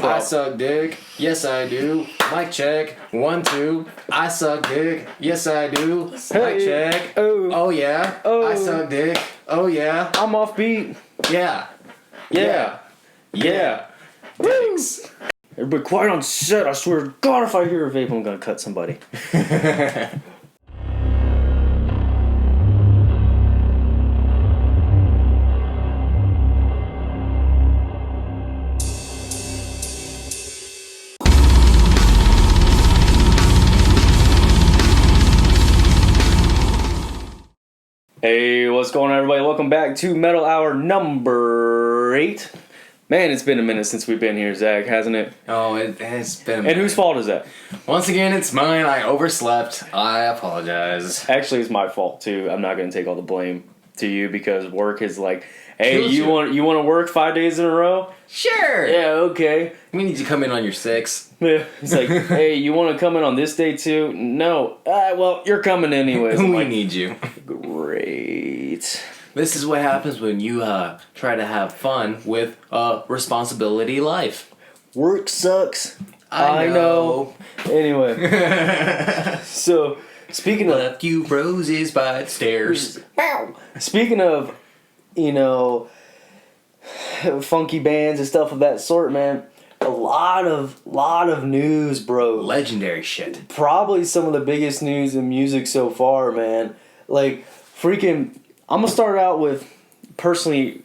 I suck dick. Yes, I do. Mic check. 1, 2. I suck dick. Yes, I do. Mic check. Oh yeah. I suck dick. Oh yeah. I'm off beat. Yeah. Dicks. Everybody quiet on set. I swear to God, if I hear a vape, I'm gonna cut somebody. Hey, what's going on, everybody? Welcome back to Metal Hour number 8. Man, it's been a minute since we've been here, Zach, hasn't it? Oh, it's been a minute. And whose fault is that? Once again, it's mine. I overslept. I apologize. Actually, it's my fault, too. I'm not going to take all the blame to you because work is like, hey, you want to work 5 days in a row? Sure. Yeah, okay. We need you to come in on your 6th. Yeah. It's like, hey, you want to come in on this day, too? No. Well, you're coming anyways. We need you. Great. This is what happens when you try to have fun with a responsibility life. Work sucks. I know. Anyway. So, speaking of... Left you roses by the stairs. Speaking of, funky bands and stuff of that sort, man, a lot of news, bro. Legendary shit. Probably some of the biggest news in music so far, man. Like, freaking... I'm going to start out with, personally,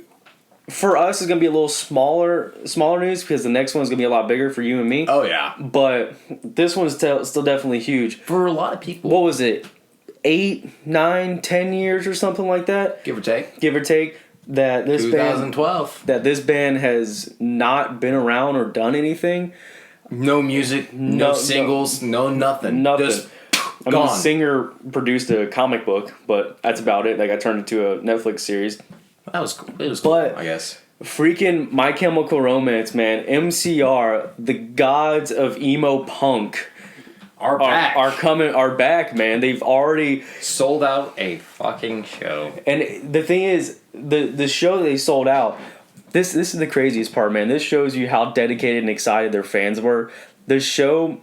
for us, it's going to be a little smaller news because the next one's going to be a lot bigger for you and me. Oh, yeah. But this one's still definitely huge. For a lot of people. What was it? 8, 9, 10 years or something like that? Give or take. That this 2012. This band has not been around or done anything. No music, no singles, no nothing. Just gone. The singer produced a comic book, but that's about it. That got turned into a Netflix series. That was cool. It was cool, I guess. Freaking My Chemical Romance, man. MCR, the gods of emo punk, are back, man. They've already sold out a fucking show. And the thing is, the show they sold out, this is the craziest part, man. This shows you how dedicated and excited their fans were. The show,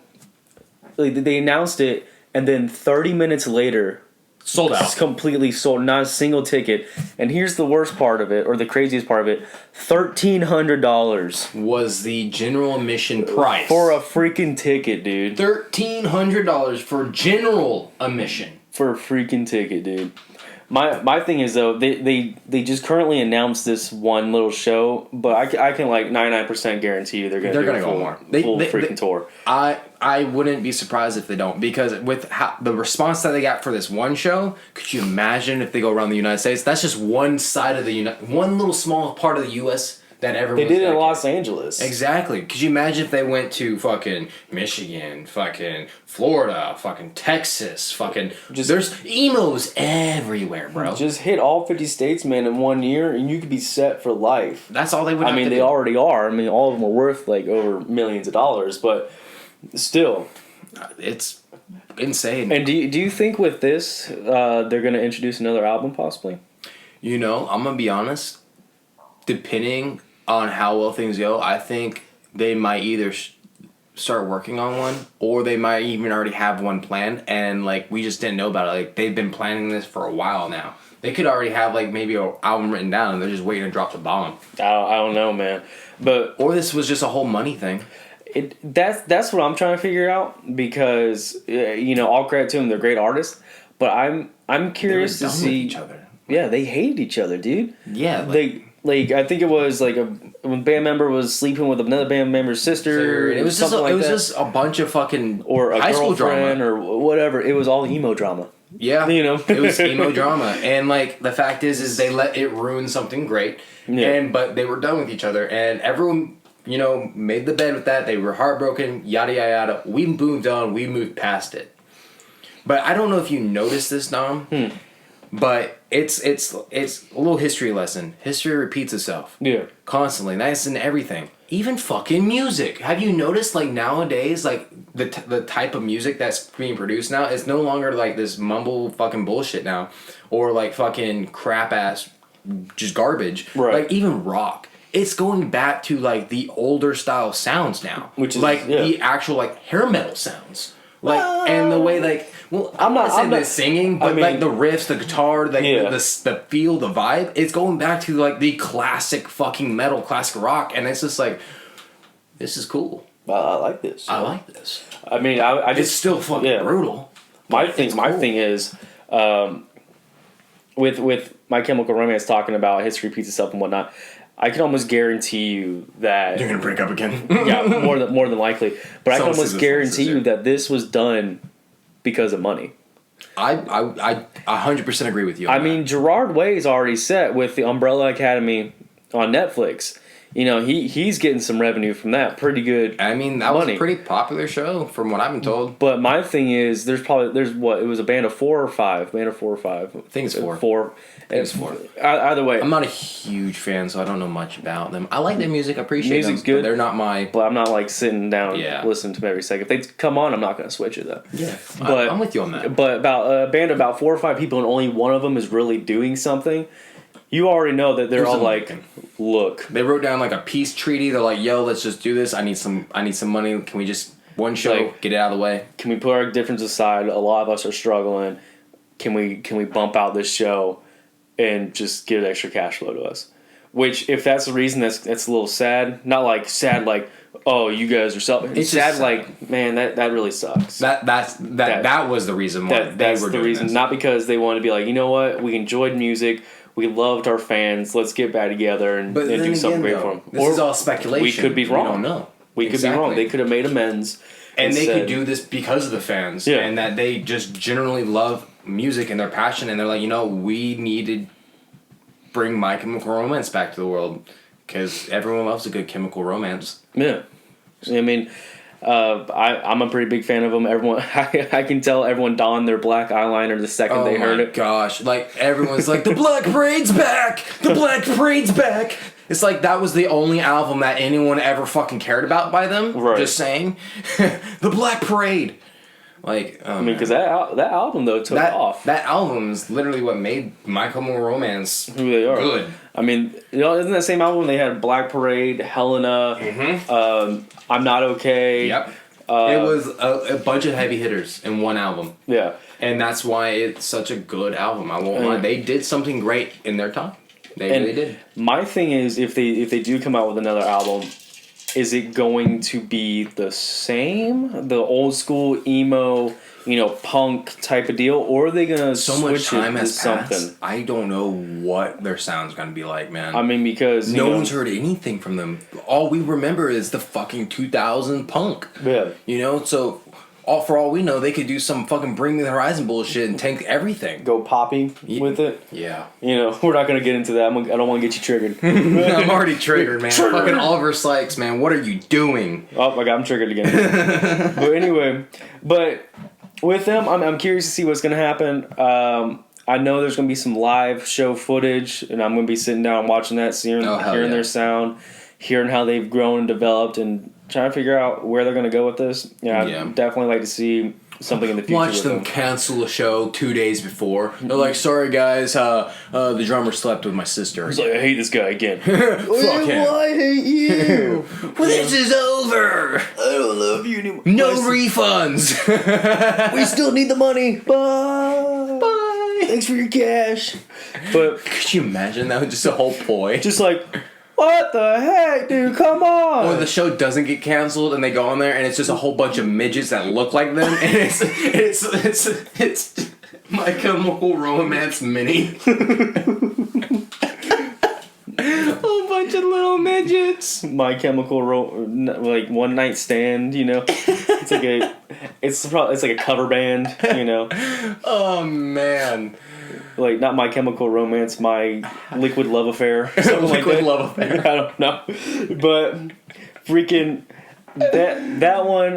they announced it, and then 30 minutes later, sold out. It's completely sold, not a single ticket. And here's the worst part of it, or the craziest part of it: $1,300 was the general admission price for a freaking ticket, dude. $1,300 for general admission for a freaking ticket, dude. My thing is, though, they just currently announced this one little show, but I can like 99% guarantee you they're gonna go more. Full freaking tour. I wouldn't be surprised if they don't, because with the response that they got for this one show, could you imagine if they go around the United States? That's just one side of one little small part of the U.S. that everyone. They did it in Los Angeles. Exactly. Could you imagine if they went to fucking Michigan, fucking Florida, fucking Texas, fucking there's emos everywhere, bro. Just hit all 50 states, man, in 1 year, and you could be set for life. That's all they would. I mean, they already are. I mean, all of them are worth like over millions of dollars, but still, it's insane. And do you think with this, they're gonna introduce another album possibly? I'm gonna be honest. Depending on how well things go, I think they might either start working on one, or they might even already have one planned, and like we just didn't know about it. Like they've been planning this for a while now. They could already have like maybe an album written down, and they're just waiting to drop the bomb. I don't know, man. Or this was just a whole money thing. That's what I'm trying to figure out, because all credit to them, they're great artists, but I'm curious to see each other. Yeah, they hated each other, dude. Yeah, I think it was like when a band member was sleeping with another band member's sister. It was just a bunch of fucking or a high school girlfriend drama or whatever. It was all emo drama. Yeah, it was emo drama, and like the fact is they let it ruin something great. Yeah. But they were done with each other, and everyone made the bed with that. They were heartbroken. Yada yada yada. We moved on. We moved past it. But I don't know if you noticed this, Dom. But it's a little history lesson. History repeats itself. Yeah. Constantly. That's in everything. Even fucking music. Have you noticed, like, nowadays, like, the type of music that's being produced now is no longer, like, this mumble fucking bullshit now. Or, like, fucking crap-ass just garbage. Right. Like, even rock. it's going back to like the older style sounds now, which is like the actual like hair metal sounds, like and the way like I'm not the singing, but like the riffs, the guitar, like the feel, the vibe. It's going back to like the classic fucking metal, classic rock, and it's just like this is cool. I like this. I like this. I mean, I just it's still fucking brutal. My thing is, with My Chemical Romance talking about history, pizza stuff and whatnot, I can almost guarantee you that you're gonna break up again. Yeah, more than likely. But I can almost guarantee you that this was done because of money. I 100% agree with you. I mean, Gerard Way's already set with the Umbrella Academy on Netflix. You know, he's getting some revenue from that. Pretty good. I mean, that was a pretty popular show from what I've been told. But my thing is, there's what, it was a band of 4 or 5. I think it's 4. 4. It's 4. Either way, I'm not a huge fan, so I don't know much about them. I like their music. I appreciate music's them. good. But they're not my. But I'm not like sitting down and listening to them every second. If they come on, I'm not going to switch it though. Yeah, but I'm with you on that. But about a band of about 4 or 5 people, and only one of them is really doing something. You already know that they're all like, look. They wrote down like a peace treaty. They're like, yo, let's just do this. I need some money. Can we just one show, like, get it out of the way? Can we put our differences aside? A lot of us are struggling. Can we bump out this show and just give extra cash flow to us? Which, if that's the reason, that's a little sad. Not like sad like, oh, you guys are selling. It's sad like, man, that really sucks. That was the reason why that's the reason. Not because they wanted to be like, you know what, we enjoyed music. We loved our fans. Let's get back together and do something great for them. This is all speculation. We could be wrong. We don't know. We could be wrong. They could have made amends. And they could do this because of the fans. Yeah. And that they just generally love music and their passion. And they're like, you know, we need to bring My Chemical Romance back to the world. Because everyone loves a good chemical romance. Yeah. I mean, I'm a pretty big fan of them. Everyone, I can tell everyone donned their black eyeliner the second they heard it. Oh my gosh! Like everyone's like, the Black Parade's back. The Black Parade's back. It's like that was the only album that anyone ever fucking cared about by them. Right. Just saying, the Black Parade. Like, I mean, because that album though took off. That album's literally what made My Chemical Romance who they are. Good. I mean, you know, isn't that same album they had Black Parade, Helena, I'm Not Okay. Yep. It was a bunch of heavy hitters in one album. Yeah. And that's why it's such a good album. I won't lie. They did something great in their time. They really did. My thing is, if they do come out with another album, is it going to be the same? The old school emo, you know, punk type of deal? Or are they going to switch it to something? I don't know what their sound's going to be like, man. I mean, because no one's heard anything from them. All we remember is the fucking 2000 punk. Yeah. You know, so for all we know, they could do some fucking Bring Me the Horizon bullshit and tank everything. Go poppy with it. Yeah. You know, we're not going to get into that. I don't want to get you triggered. I'm already triggered, man. Fucking Oliver Sykes, man. What are you doing? Oh, my God, I'm triggered again. But anyway, with them, I'm curious to see what's going to happen. I know there's going to be some live show footage, and I'm going to be sitting down and watching that, hearing their sound, hearing how they've grown and developed, and trying to figure out where they're going to go with this. Yeah, I'd definitely like to see something in the future. Watch them cancel a show 2 days before. They're like, sorry guys, the drummer slept with my sister. He's like, I hate this guy again. Fuck him. I hate you. Well, this is over. I don't love you anymore. No refunds. We still need the money. Bye. Bye. Thanks for your cash. But could you imagine that was just a whole ploy? Just like, what the heck, dude? Come on! Or the show doesn't get canceled, and they go on there, and it's just a whole bunch of midgets that look like them, and it's My Chemical Romance mini. A whole bunch of little midgets. My Chemical like One Night Stand, you know. It's like a cover band, you know. Oh man. Like, not My Chemical Romance, My Liquid Love Affair. Liquid Love Affair. I don't know. But freaking that one,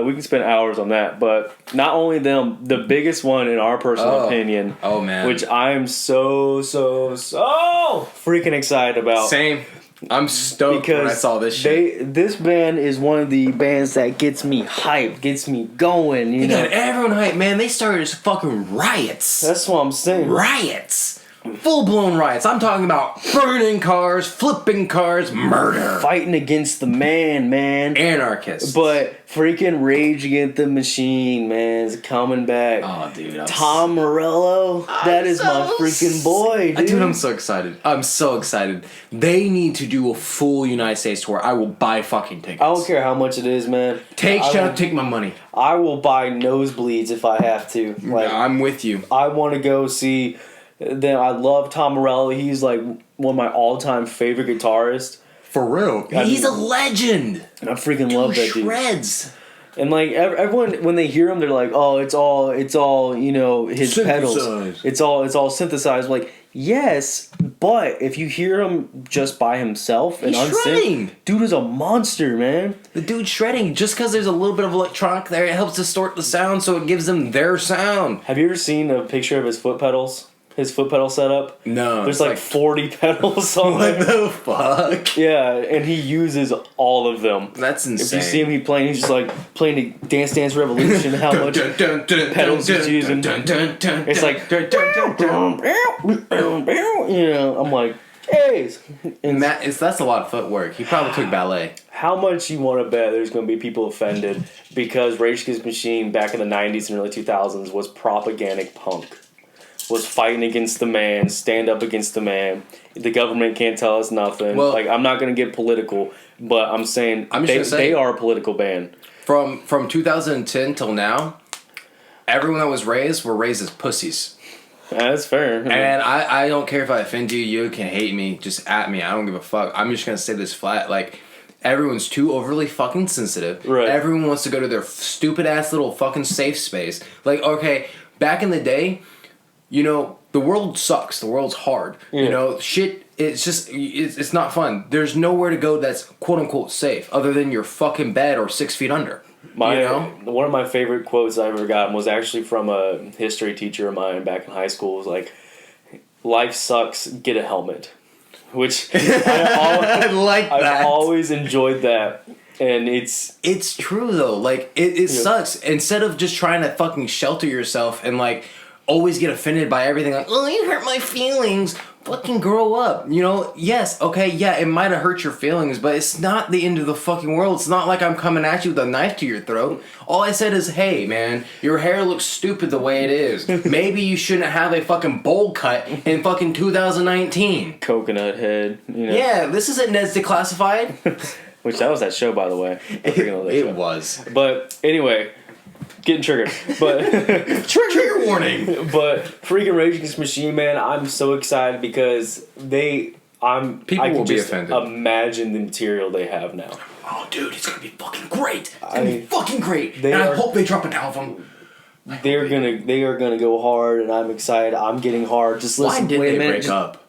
we can spend hours on that. But not only them, the biggest one in our personal opinion. Oh, man. Which I am so freaking excited about. Same. I'm stoked when I saw this shit. This band is one of the bands that gets me hyped, gets me going. You know, got everyone hyped, man. They started as fucking riots. That's what I'm saying. Riots. Full-blown riots. I'm talking about burning cars, flipping cars, murder. Fighting against the man. Anarchists. But freaking Rage Against the Machine, man, is coming back. Oh, dude. Tom Morello, that is my freaking boy, dude. Dude, I'm so excited. I'm so excited. They need to do a full United States tour. I will buy fucking tickets. I don't care how much it is, man. Take my money. I will buy nosebleeds if I have to. Like, I'm with you. I want to go see them. I love Tom Morello. He's like one of my all-time favorite guitarists. For real. He's a legend. I freaking love that dude. Shreds. And like everyone, when they hear him, they're like, "Oh, it's all you know, his pedals. It's all synthesized." Like, yes, but if you hear him just by himself and unsynced, dude is a monster, man. The dude's shredding. Just because there's a little bit of electronic there, it helps distort the sound, so it gives them their sound. Have you ever seen a picture of his foot pedals? His foot pedal setup? No. There's like 40 pedals on what there. the fuck? Yeah, and he uses all of them. That's insane. If you see him, he's just like playing the Dance Dance Revolution. How much pedals he's using? It's like, you know. I'm like, hey. And that's a lot of footwork. He probably took ballet. How much you want to bet there's going to be people offended because Rage Against the Machine back in the 90s and early 2000s was propagandic punk. Was fighting against the man, stand up against the man. The government can't tell us nothing. Well, like, I'm not going to get political, but I'm saying they are a political band. From 2010 till now, everyone that was raised were raised as pussies. That's fair. And I don't care if I offend you. You can hate me. Just at me. I don't give a fuck. I'm just going to say this flat. Like, everyone's too overly fucking sensitive. Right. Everyone wants to go to their stupid ass little fucking safe space. Like, okay, back in the day, you know, the world sucks. The world's hard. Yeah. You know, shit, it's not fun. There's nowhere to go that's quote-unquote safe other than your fucking bed or 6 feet under. One of my favorite quotes I ever gotten was actually from a history teacher of mine back in high school. It was like, life sucks, get a helmet. Which I've always enjoyed that. And it's true, though. Like, it sucks. Instead of just trying to fucking shelter yourself and, like, always get offended by everything, like, oh, you hurt my feelings, fucking grow up, you know? Yes, okay, yeah, it might have hurt your feelings, but it's not the end of the fucking world. It's not like I'm coming at you with a knife to your throat. All I said is, hey, man, your hair looks stupid the way it is. Maybe you shouldn't have a fucking bowl cut in fucking 2019. Coconut head, you know? Yeah, this isn't Ned's Declassified. Which, that was that show, by the way. It was. But, anyway, getting triggered. But trigger warning. But freaking Rage Against the Machine, man, I'm so excited because people will be offended. Imagine the material they have now. Oh, dude, it's gonna be fucking great. It's gonna be fucking great. I hope they drop an album. They are gonna go hard, and I'm excited. I'm getting hard. Just listen. Why did they break up?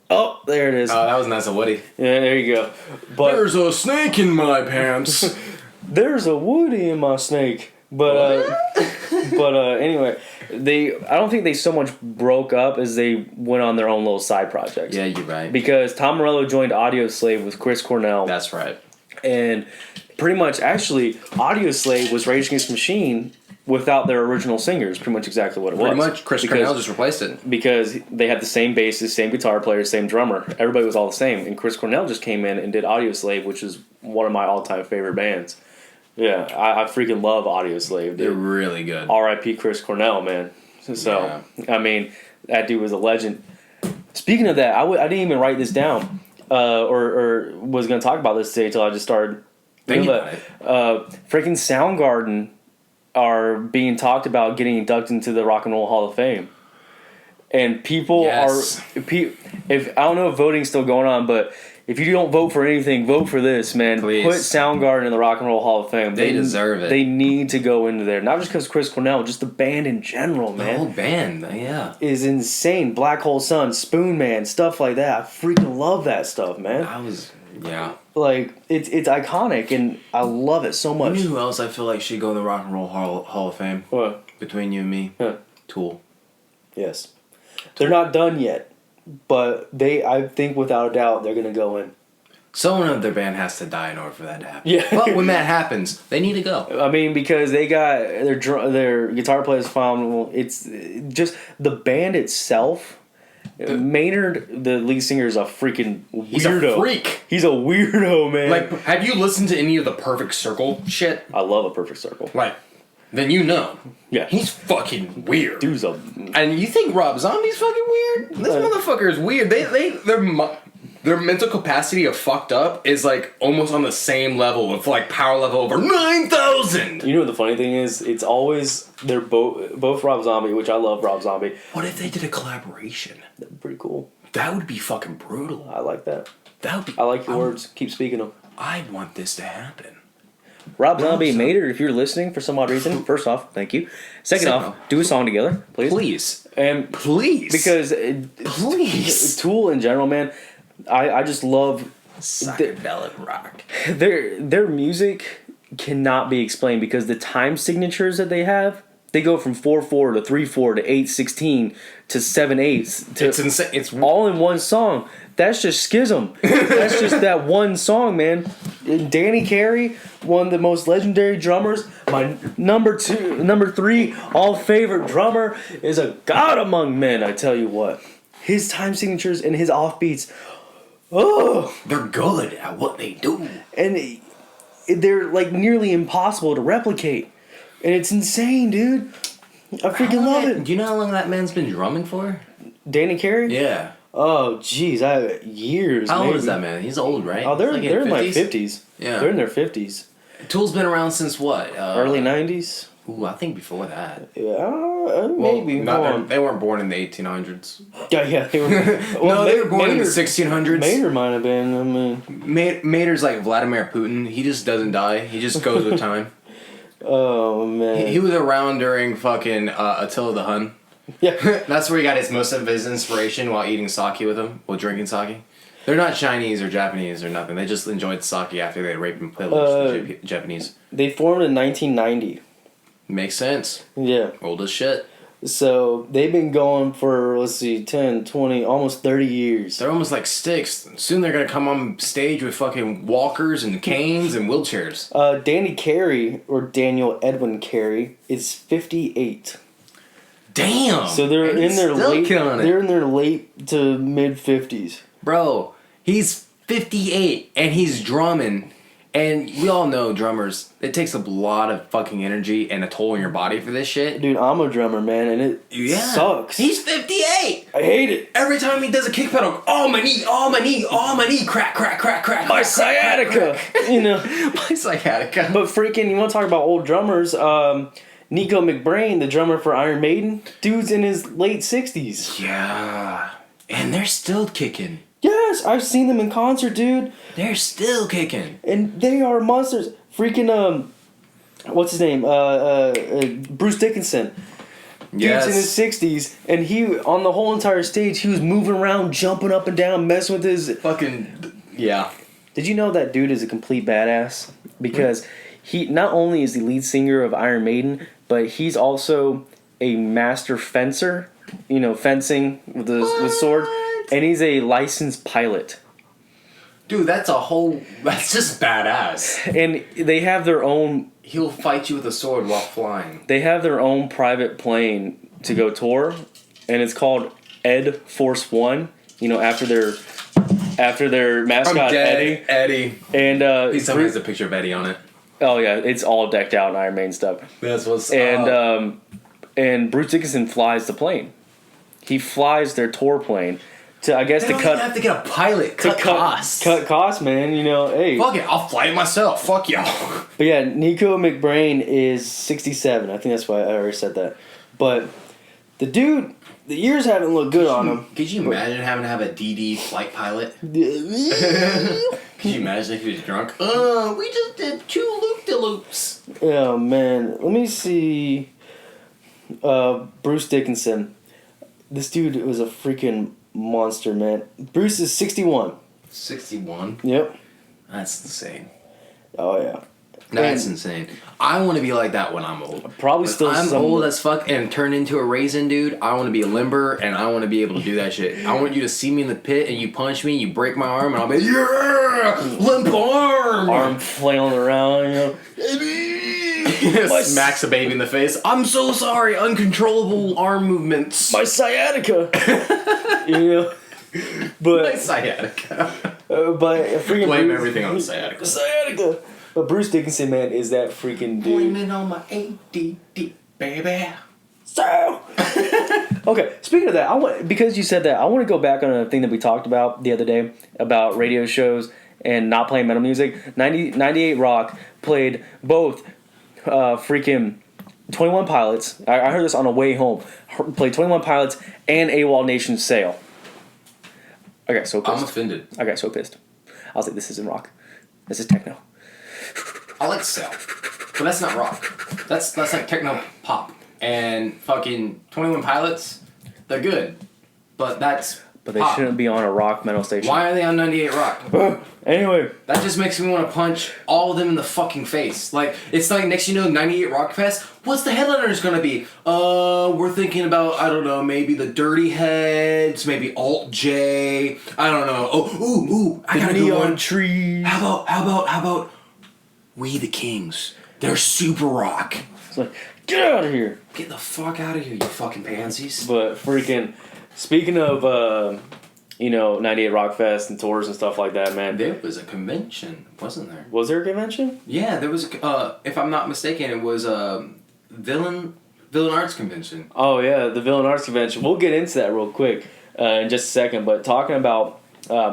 Oh, there it is. Oh, that was nice of Woody. Yeah, there you go. But there's a snake in my pants. There's a Woody in my snake. But anyway, I don't think they so much broke up as they went on their own little side projects. Yeah, you're right. Because Tom Morello joined Audio Slave with Chris Cornell. That's right. And pretty much, actually, Audio Slave was Rage Against the Machine without their original singers. Pretty much exactly what it was. Pretty much, Chris Cornell just replaced it. Because they had the same bassist, same guitar player, same drummer. Everybody was all the same. And Chris Cornell just came in and did Audio Slave, which is one of my all-time favorite bands. Yeah, I freaking love Audio Slave, dude. They're really good. R.I.P. Chris Cornell, man. So, yeah. I mean, that dude was a legend. Speaking of that, I didn't even write this down, or was going to talk about this today until I just started thinking about it. Freaking Soundgarden are being talked about getting inducted into the Rock and Roll Hall of Fame. And people are... If I don't know if voting's still going on, but... If you don't vote for anything, vote for this, man. Please. Put Soundgarden in the Rock and Roll Hall of Fame. They deserve it. They need to go into there. Not just because Chris Cornell, just the band in general, man. The whole band, yeah. Is insane. Black Hole Sun, Spoon Man, stuff like that. I freaking love that stuff, man. Like, it's iconic, and I love it so much. You know who else I feel like should go to the Rock and Roll Hall of Fame? What? Between you and me? Huh. Tool. Yes. They're not done yet. But I think without a doubt, they're going to go in. Someone of their band has to die in order for that to happen. Yeah. But when that happens, they need to go. I mean, because they got their guitar player's phenomenal. It's just the band itself Maynard, the lead singer, is a freaking weirdo. He's a freak. He's a weirdo, man. Like, have you listened to any of the Perfect Circle shit? I love a Perfect Circle. Like, then you know. Yeah. He's fucking weird. Dude's a... And you think Rob Zombie's fucking weird? This motherfucker is weird. Their mental capacity of fucked up is like almost on the same level of like power level over 9,000. You know what the funny thing is? It's always they're both Rob Zombie, which I love Rob Zombie. What if they did a collaboration? That'd be pretty cool. That would be fucking brutal. I like that. That would be. I like your words. Keep speaking them. I want this to happen. Rob Zombie, Mater, if you're listening for some odd reason, first off, thank you. Second off, do a song together, please. Please. And please. Because please. Tool in general, man, I just love psychedelic rock. Their music cannot be explained because the time signatures that they have, they go from 4/4 to 3/4 to 8/16 to 7/8. It's insane. It's all in one song. That's just schism. That's just that one song, man. Danny Carey, one of the most legendary drummers. My number 3 all favorite drummer is a god among men. I tell you what, his time signatures and his offbeats. Oh, they're good at what they do, and they're like nearly impossible to replicate. And it's insane, dude. I freaking love it. Do you know how long that man's been drumming for? Danny Carey? Yeah. Oh, jeez, years. How old is that man? He's old, right? Oh, they're like in like 50s. Yeah, they're in their 50s. Tool's been around since what? Early 90s. Ooh, I think before that. Yeah, maybe. They weren't born in the 1800s. Yeah, they were. Well, no, they were born in the 1600s. Mater might have been. I mean, Mater's like Vladimir Putin. He just doesn't die. He just goes with time. Oh man, he was around during fucking Attila the Hun. Yeah, that's where he got most of his inspiration while eating sake with him, while drinking sake. They're not Chinese or Japanese or nothing. They just enjoyed sake after they raped and pillaged the Japanese. They formed in 1990. Makes sense. Yeah. Old as shit. So they've been going for, let's see, 10, 20, almost 30 years. They're almost like sticks. Soon they're going to come on stage with fucking walkers and canes and wheelchairs. Danny Carey, or Daniel Edwin Carey, is 58. Damn. So they're in their late. They're in their late to mid 50s. Bro, he's 58 and he's drumming. And we all know drummers, it takes a lot of fucking energy and a toll on your body for this shit. Dude, I'm a drummer, man, and it sucks. He's 58! I hate it. Every time he does a kick pedal, oh my knee, crack, crack, crack, crack. My sciatica! Crack, crack. You know. My sciatica. But freaking, you want to talk about old drummers, Nico McBrain, the drummer for Iron Maiden, dude's in his late 60s. Yeah. And they're still kicking. Yes, I've seen them in concert, dude. They're still kicking. And they are monsters. Freaking, what's his name? Bruce Dickinson. Yes. Dude's in his 60s, and he, on the whole entire stage, he was moving around, jumping up and down, messing with his... Fucking... Yeah. Did you know that dude is a complete badass? Because he, not only is the lead singer of Iron Maiden, but he's also a master fencer. You know, fencing with swords. And he's a licensed pilot. Dude, that's just badass. And they have their own... He'll fight you with a sword while flying. They have their own private plane to go tour, and it's called Ed Force One. You know, after their mascot Eddie. And please tell me there's a picture of Eddie on it. Oh yeah, it's all decked out in Iron Maiden stuff. That's what's and Bruce Dickinson flies the plane. He flies their tour plane. To have to get a pilot. Cut costs. Cut costs, man. You know, hey. Fuck it, I'll fly it myself. Fuck y'all. But yeah, Nico McBrain is 67. I think that's why I already said that. But the dude, the years haven't looked good on him. Could you imagine having to have a DD flight pilot? Could you imagine if he was drunk? We just did 2 loop-de-loops. Oh, man. Let me see. Bruce Dickinson. This dude was a freaking monster, man. Bruce is 61. 61? Yep. That's insane. Oh, yeah. That's insane. I want to be like that when I'm old. Probably still I'm old as fuck and turn into a raisin, dude. I want to be limber and I want to be able to do that shit. I want you to see me in the pit and you punch me, you break my arm, and I'll be, yeah! Limp arm! Arm flailing around, you know. Smacks a baby in the face. I'm so sorry, uncontrollable arm movements. My sciatica. you know. But Like sciatica. but freaking Blame Bruce, everything on sciatica. Sciatica. But Bruce Dickinson, man, is that freaking dude. Blaming on my ADD, baby. So okay, speaking of that, because you said that, I want to go back on a thing that we talked about the other day about radio shows and not playing metal music. 98 Rock played both freaking 21 Pilots. I heard this on the way home. Played 21 Pilots and AWOL Nation's Sail. I got so pissed. I'm offended. I got so pissed. I was like, this isn't rock. This is techno. I like Sail, but that's not rock. That's like techno pop. And fucking 21 Pilots, they're good, but that's But they pop. shouldn't be on a rock metal station. Why are they on 98 Rock? Anyway. That just makes me want to punch all of them in the fucking face. Like, it's like next you know 98 Rock Fest, what's the headliners gonna be? We're thinking about, I don't know, maybe the Dirty Heads, maybe Alt J, I don't know. Oh, ooh, I got a good one. Trees. How about We the Kings? They're super rock. It's like, get out of here. Get the fuck out of here, you fucking pansies. But freaking, speaking of, 98 Rock Fest and tours and stuff like that, man. There was a convention, wasn't there? Was there a convention? Yeah, there was, if I'm not mistaken, it was Villain Arts Convention. Oh, yeah, the Villain Arts Convention. We'll get into that real quick in just a second. But talking about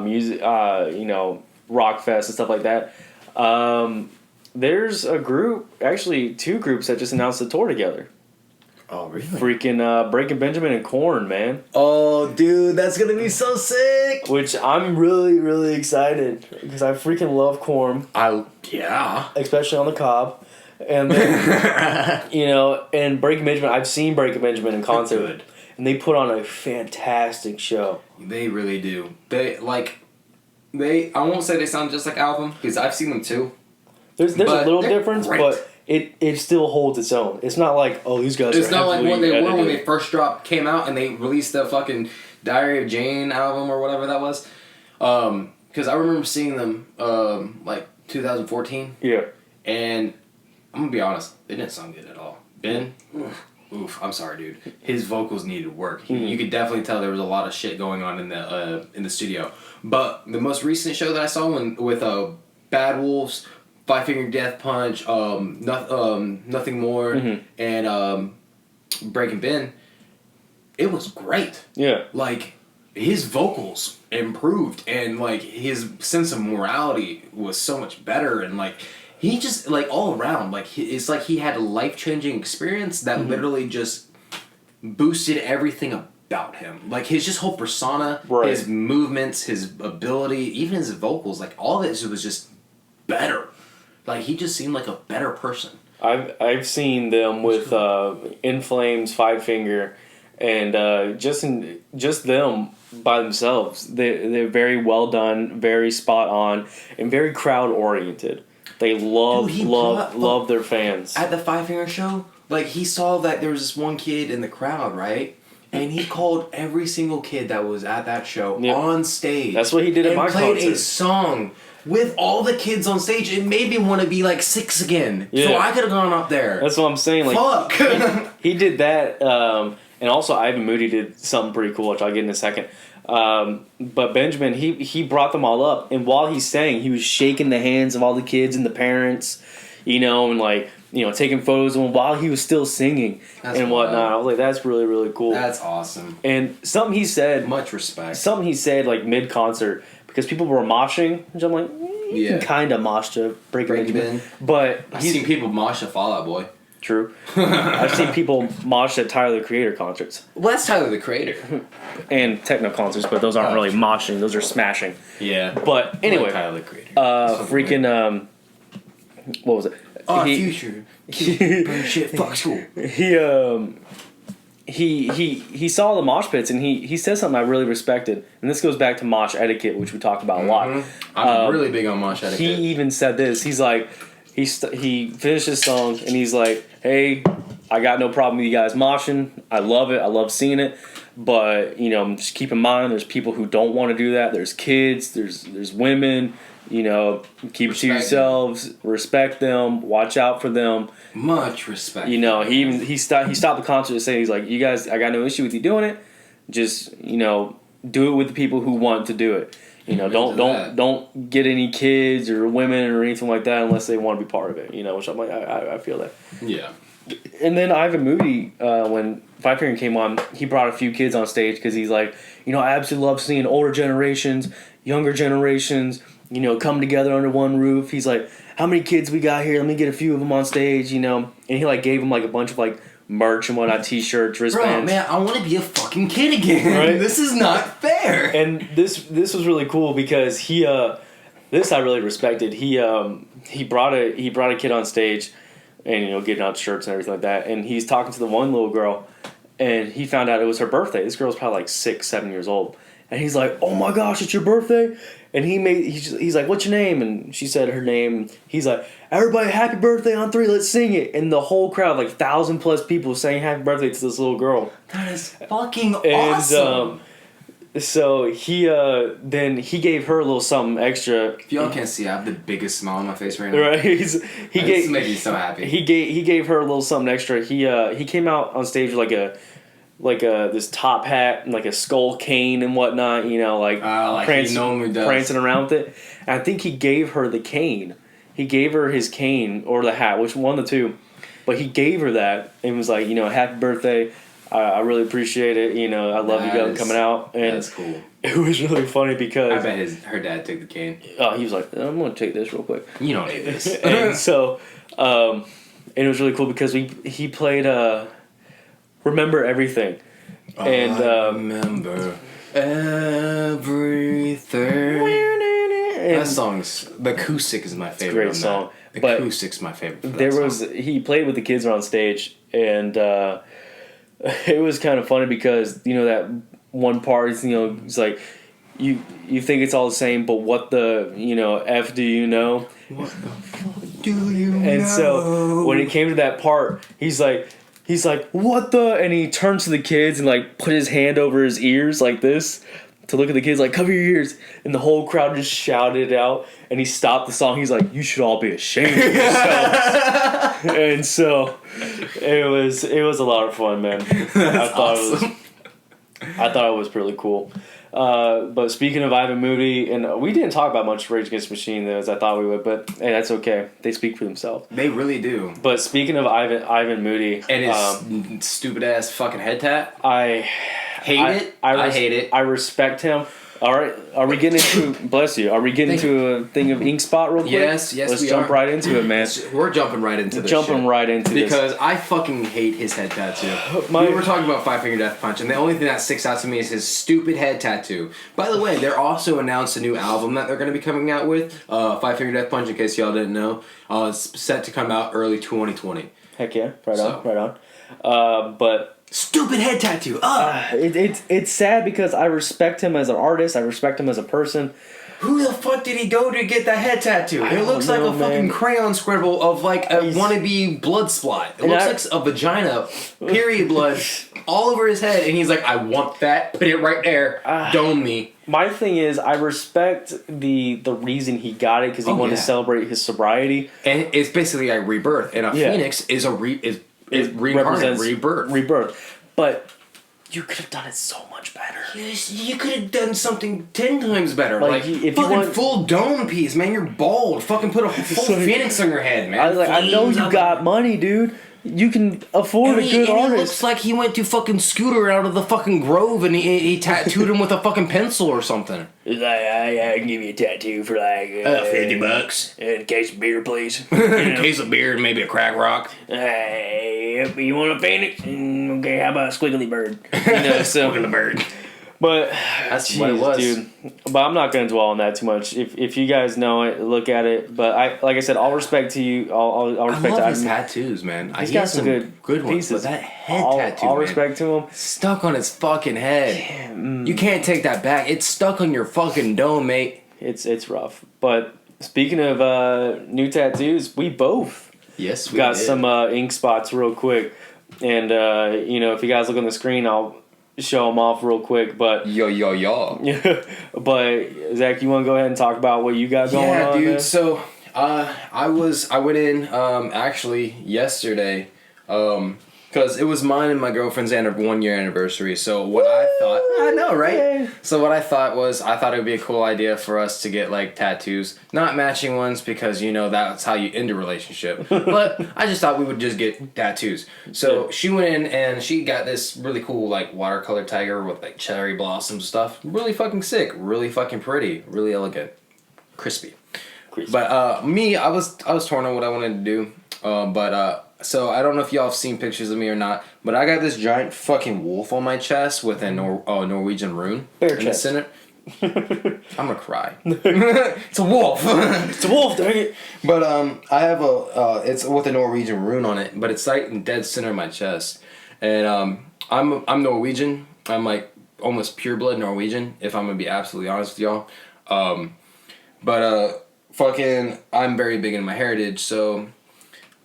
music, Rock Fest and stuff like that, there's a group, actually 2 groups that just announced a tour together. Oh, really? Freaking Breaking Benjamin and Korn, man. Oh, dude, that's gonna be so sick. Which I'm really, really excited because I freaking love Korn. Yeah. Especially on the Cobb. And then, and Breaking Benjamin, I've seen Breaking Benjamin in concert. Good. And they put on a fantastic show. They really do. I won't say they sound just like Album, because I've seen them too. There's a little difference, great. but it still holds its own. It's not like, oh, these guys It's are not like what they heavily were when edited. they first came out and they released the fucking Diary of Jane album or whatever that was. Because I remember seeing them, 2014. Yeah. And I'm going to be honest, they didn't sound good at all. Ben, oof, I'm sorry, dude. His vocals needed work. You could definitely tell there was a lot of shit going on in the studio. But the most recent show that I saw with Bad Wolves, Five Finger Death Punch, Nothing More, and Breaking Ben, it was great. Yeah. Like, his vocals improved, and like his sense of morality was so much better, and like he just like all around, like it's like he had a life-changing experience that literally just boosted everything about him. Like his just whole persona, his movements, his ability, even his vocals, like all of it was just better. Like he just seemed like a better person. I've seen them with In Flames, Five Finger, and just them by themselves. They're very well done, very spot on, and very crowd oriented. They love their fans. At the Five Finger show, like he saw that there was this one kid in the crowd, right? And he called every single kid that was at that show on stage. That's what he did at my concert. And played a song with all the kids on stage. It made me want to be like 6 again. Yeah. So I could have gone up there. That's what I'm saying. Like, fuck. he did that, and also Ivan Moody did something pretty cool, which I'll get in a second. But Benjamin, he brought them all up, and while he sang, he was shaking the hands of all the kids and the parents, and like, taking photos of him while he was still singing and whatnot. I was like, that's really, really cool. That's awesome. And something he said, much respect. Something he said like mid-concert, because people were moshing, which I'm like, you can kind of mosh to Breaking Benjamin. But I've seen people mosh to Fall Out Boy. True. I've seen people mosh at Tyler the Creator concerts. Well, that's Tyler the Creator. And techno concerts, but those aren't really moshing. Those are smashing. Yeah. But anyway. Tyler the Creator. Freaking, what was it? Our future. Burn shit, fuck school. He saw the mosh pits, and he said something I really respected. And this goes back to mosh etiquette, which we talked about a lot. I'm really big on mosh etiquette. He even said this. He's like, he finished his song, and he's like, hey, I got no problem with you guys moshing. I love it. I love seeing it. But, just keep in mind, there's people who don't want to do that. There's kids. There's women. Keep it to yourselves. Respect them. Watch out for them. Much respect. He stopped the concert to say, he's like, you guys, I got no issue with you doing it. Just, do it with the people who want to do it. You know, don't get any kids or women or anything like that unless they want to be part of it. You know, which I'm like, I feel that. Yeah. And then Ivan Moody, when Five Finger came on, he brought a few kids on stage because he's like, you know, I absolutely love seeing older generations, younger generations, you know, come together under one roof. He's like, how many kids we got here? Let me get a few of them on stage, you know. And he like gave them like a bunch of like merch and whatnot, t-shirts, wristbands. Bro, man, I want to be a fucking kid again. Right? This is not fair. And this was really cool because he this I really respected. He brought a kid on stage, and you know, getting out shirts and everything like that. And he's talking to the one little girl, and he found out it was her birthday. This girl's probably like 6-7 years old, and he's like, "Oh my gosh, it's your birthday!" And he's like, "What's your name?" And she said her name. He's like, "Everybody, happy birthday on 3, let's sing it." And the whole crowd, like 1,000+ people, saying happy birthday to this little girl. That is fucking awesome. So he then he gave her a little something extra. If y'all can't see, I have the biggest smile on my face right now. Right, this is making me so happy. He gave her a little something extra. He came out on stage with like a this top hat and like a skull cane and whatnot. You know, like prancing around with it. And I think he gave her the cane. He gave her his cane or the hat, which one of the two. But he gave her that and was like, you know, happy birthday. I really appreciate it. You know, I love you guys coming out. And that's cool. It was really funny because I bet her dad took the cane. Oh, he was like, I'm going to take this real quick. You don't need this. And so, and it was really cool because he played Remember Everything. And remember everything. That song's the acoustic is my favorite. It's a great song. The acoustic's my favorite. He played with the kids on stage, and it was kind of funny because, you know, that one part is, you know, it's like you think it's all the same, but what the, you know, F do you know? What the fuck do you know? And so when it came to that part, he's like, what the? And he turns to the kids and like put his hand over his ears like this to look at the kids, like, cover your ears. And the whole crowd just shouted it out. And he stopped the song. He's like, you should all be ashamed of yourselves. And so it was a lot of fun, man. I thought it was really cool. But speaking of Ivan Moody, and we didn't talk about much Rage Against the Machine as I thought we would, but hey, that's okay. They speak for themselves. They really do. But speaking of Ivan Moody and his stupid ass fucking head tat, I hate it. I respect him. All right, are we getting into? Bless you. Are we getting into a thing of Ink Spot real quick? Yes, Let's jump right into it, man. We're jumping right into this. Because I fucking hate his head tattoo. We were talking about Five Finger Death Punch, and the only thing that sticks out to me is his stupid head tattoo. By the way, they're also announced a new album that they're going to be coming out with. Five Finger Death Punch, in case y'all didn't know, it's set to come out early 2020. Heck yeah, right on. But. Stupid head tattoo. It's sad because I respect him as an artist. I respect him as a person. Who the fuck did he go to get that head tattoo? It looks like a fucking crayon scribble of like a wannabe blood spot. It looks like a vagina, period blood, all over his head. And he's like, I want that. Put it right there. Dome me. My thing is, I respect the reason he got it because he wanted to celebrate his sobriety. And it's basically a rebirth. And a phoenix is it represents rebirth. But you could have done it so much better. You could have done something 10 times better. Like if fucking you want full dome piece, man. You're bald. Fucking put a full phoenix on your head, man. I know you got money, dude. You can afford a good artist. It looks like he went to fucking Scooter out of the fucking Grove and he tattooed him with a fucking pencil or something. He's like, I can give you a tattoo for like $50. And a case of beer, please. A case of beer and maybe a crack rock. Hey, you want a phoenix? Okay, how about a squiggly bird? Squiggly bird. But that's what it was, dude. But I'm not gonna dwell on that too much. If you guys know it, look at it. But like I said, all respect to you. All respect to his tattoos, man. He's got some good ones. But that head tattoo, all respect to him. Stuck on his fucking head. You can't take that back. It's stuck on your fucking dome, mate. It's rough. But speaking of new tattoos, we both got some ink spots real quick. And if you guys look on the screen, I'll show them off real quick, but yo. But Zach, you want to go ahead and talk about what you got going on? Yeah, dude. Man? So I went in actually yesterday to Because it was mine and my girlfriend's 1 year anniversary. So what I thought, I know, right? Yay. So what I thought was, I thought it would be a cool idea for us to get like tattoos, not matching ones because that's how you end a relationship. But I just thought we would just get tattoos. So she went in and she got this really cool like watercolor tiger with like cherry blossoms stuff. Really fucking sick, really fucking pretty, really elegant, crispy. But me, I was torn on what I wanted to do. So I don't know if y'all have seen pictures of me or not, but I got this giant fucking wolf on my chest with a Norwegian rune Bear in chest. the center. I'm gonna cry. It's a wolf. It's a wolf, dang it. But I have it's with a Norwegian rune on it, but it's like in dead center of my chest, and I'm Norwegian. I'm like almost pure blood Norwegian, if I'm gonna be absolutely honest with y'all. Fucking, I'm very big in my heritage, so.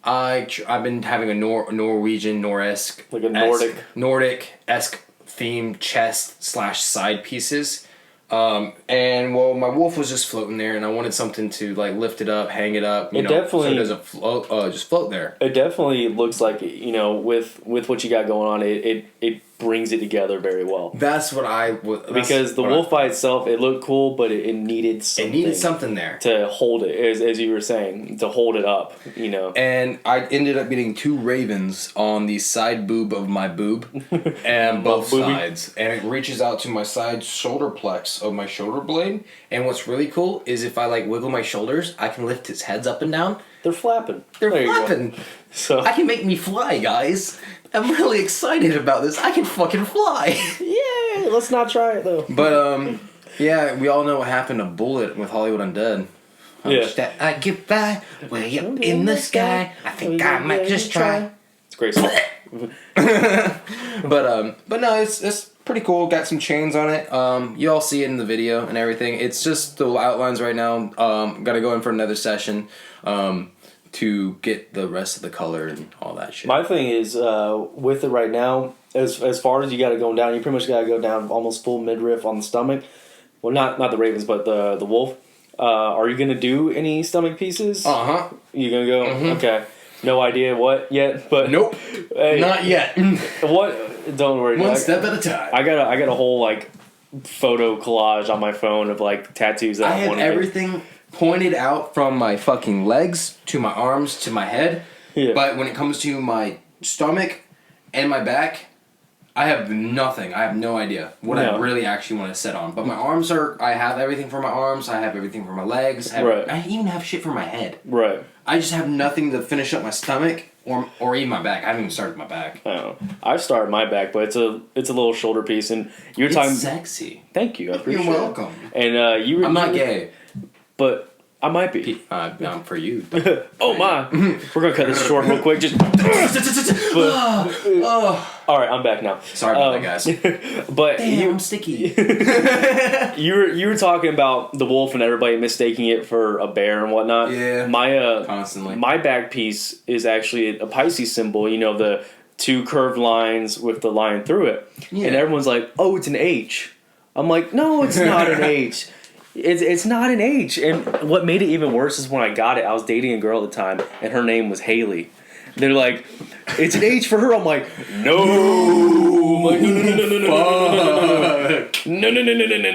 I've been having a Norwegian Nordic like a Nordic-esque themed chest / side pieces, and my wolf was just floating there, and I wanted something to like lift it up, hang it up, so it doesn't float, just float there. It definitely looks like with what you got going on, it brings it together very well. That's what because the wolf by itself, it looked cool, but it needed something. It needed something there to hold it, as you were saying, to hold it up, And I ended up getting 2 ravens on the side boob of my boob, and both sides, and it reaches out to my side shoulder plex of my shoulder blade. And what's really cool is if I like wiggle my shoulders, I can lift his heads up and down. They're flapping. They're flapping. So I can make me fly, guys. I'm really excited about this. I can fucking fly. Yeah, let's not try it though. But yeah, we all know what happened to Bullet with Hollywood Undead. That I get by way up in the sky. I think I might just try. It's a great song. But no, it's pretty cool. Got some chains on it. You all see it in the video and everything. It's just the outlines right now. Gotta go in for another session. To get the rest of the color and all that shit. My thing is, with it right now, as far as you got it going down, you pretty much got to go down almost full midriff on the stomach. Well, not the ravens, but the wolf. Are you going to do any stomach pieces? Uh-huh. You going to go? Mm-hmm. Okay. No idea what yet, but... Nope. Hey, not yet. What? Don't worry. One step at a time. I got a whole, like, photo collage on my phone of, like, tattoos that I want to have everything... pointed out from my fucking legs to my arms to my head. Yeah. But when it comes to my stomach and my back, I have nothing. I have no idea what I really actually want to set on. But my arms I have everything for my arms. I have everything for my legs. I even have shit for my head. Right. I just have nothing to finish up my stomach or even my back. I haven't even started my back. Oh, I've started my back, but it's a little shoulder piece. And you're talking... It's sexy. Thank you. I appreciate You're welcome. And I'm not gay. But I might be. I'm for you. Oh my! We're gonna cut this short real quick. Just. All right, I'm back now. Sorry about that, guys. But I'm sticky. you were talking about the wolf and everybody mistaking it for a bear and whatnot. Yeah. Constantly. My back piece is actually a Pisces symbol. The 2 curved lines with the line through it, and everyone's like, "Oh, it's an H." I'm like, "No, it's not an H." It's not an H. And what made it even worse is when I got it, I was dating a girl at the time, and her name was Haley. They're like, it's an H for her. I'm like, no. I'm like,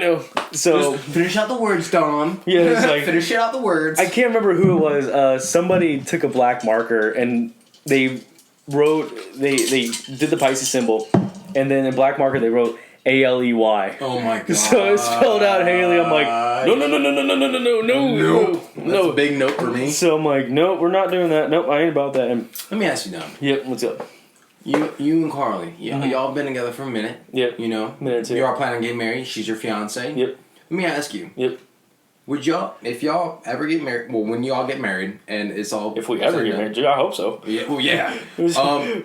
no. So just finish out the words, Dom. Yeah, it's like finish out the words. I can't remember who it was. Somebody took a black marker and they wrote. They did the Pisces symbol, and then in black marker they wrote ALEY. Oh my god. So it spelled out Haley. I'm like, no. That's a big note for me. So I'm like, no, we're not doing that. Nope, I ain't about that. And let me ask you, Dom. Yep, what's up? You and Carly, y'all been together for a minute. Yep. Minute or two. Y'all planning on getting married. She's your fiance. Yep. Let me ask you. Yep. Would y'all, if y'all ever get married, well, when y'all get married, and it's all... If we ever get married, I hope so. Yeah, well, yeah.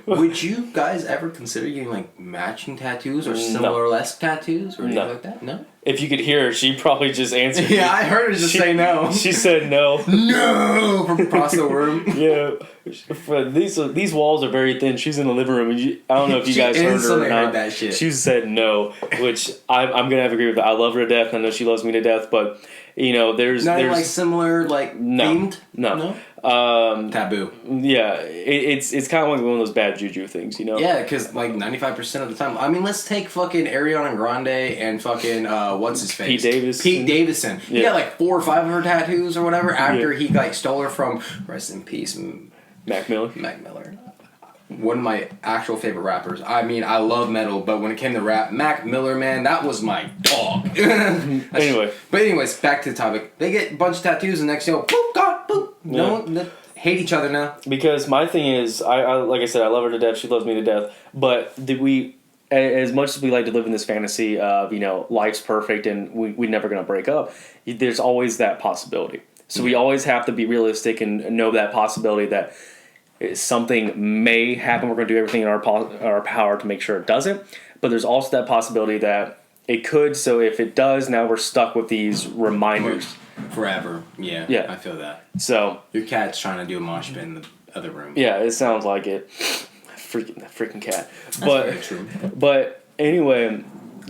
Would you guys ever consider getting, like, matching tattoos or similar-less tattoos or anything like that? No? If you could hear her, she probably just answered. Yeah, I heard her just say no. She said no. No! From across the room. Yeah. These walls are very thin. She's in the living room. I don't know if you guys heard her or not. That shit. She said no, which I'm going to have to agree with that. I love her to death. I know she loves me to death, but... there's like similar, like, no, themed? No. Taboo. Yeah, it's kind of like one of those bad juju things, you know? Yeah, because like 95% of the time, I mean, let's take fucking Ariana Grande and fucking what's his face, Pete Davidson. He got like 4 or 5 of her tattoos or whatever after he like stole her from, rest in peace, Mac Miller. One of my actual favorite rappers. I mean, I love metal, but when it came to rap, Mac Miller, man, that was my dog. Anyways, back to the topic. They get a bunch of tattoos, and next, boop, God, boop. No, they hate each other now. Because my thing is, I like I said, I love her to death. She loves me to death. But as much as we like to live in this fantasy of, life's perfect and we're never going to break up, there's always that possibility. So we always have to be realistic and know that possibility that something may happen. We're going to do everything in our power to make sure it doesn't. But there's also that possibility that it could. So if it does, now we're stuck with these reminders. Forever. Yeah. I feel that. So your cat's trying to do a mosh pit in the other room. Yeah, it sounds like it. Freaking cat. That's very true. But anyway,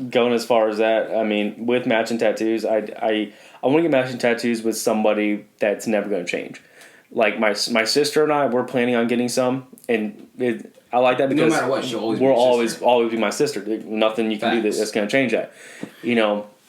going as far as that, I mean, with matching tattoos, I want to get matching tattoos with somebody that's never going to change. Like my sister and I, we're planning on getting some, and I like that because no matter what, she'll always be my sister. Nothing you can do that's going to change that,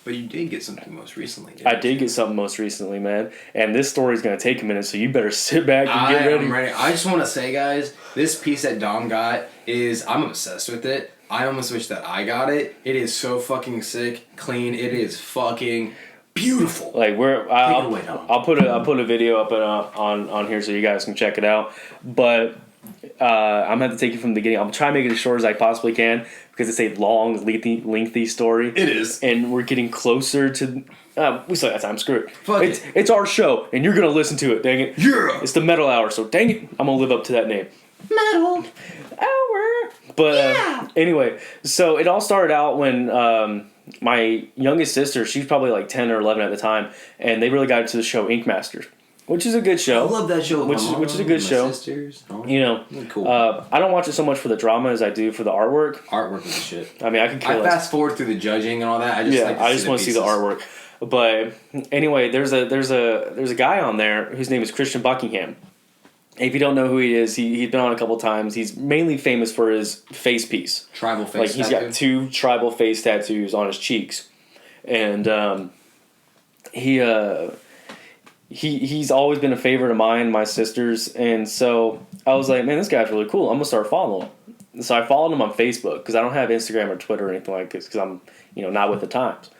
But you did get something most recently. I did get something most recently, man. And this story's going to take a minute, so you better sit back and get ready. I'm ready. I just want to say, guys, this piece that Dom got I'm obsessed with it. I almost wish that I got it. It is so fucking sick, clean. It is fucking beautiful. Like I'll put a video up on here so you guys can check it out. But I'm gonna have to take you from the beginning. I'm trying to make it as short as I possibly can because it's a long, lengthy story. It is, and we're getting closer to. We still got time. Screw it. It's our show, and you're gonna listen to it. Dang it! Yeah. It's the Metal Hour, so dang it, I'm gonna live up to that name. Metal Hour. But anyway, so it all started out when my youngest sister, she's probably like 10 or 11 at the time, and they really got into the show Ink Masters. Which is a good show. I love that show. Which is a good show. Sisters. Cool. I don't watch it so much for the drama as I do for the artwork. Artwork is the shit. I mean, I fast forward through the judging and all that. I just want to see the artwork. But anyway, there's a guy on there whose name is Christian Buckingham. If you don't know who he is, he's been on a couple times. He's mainly famous for his face piece. Tribal face he's got 2 tribal face tattoos on his cheeks. And he's always been a favorite of mine, my sister's. And so I was like, man, this guy's really cool. I'm going to start following him. So I followed him on Facebook because I don't have Instagram or Twitter or anything like this because I'm, not with the times.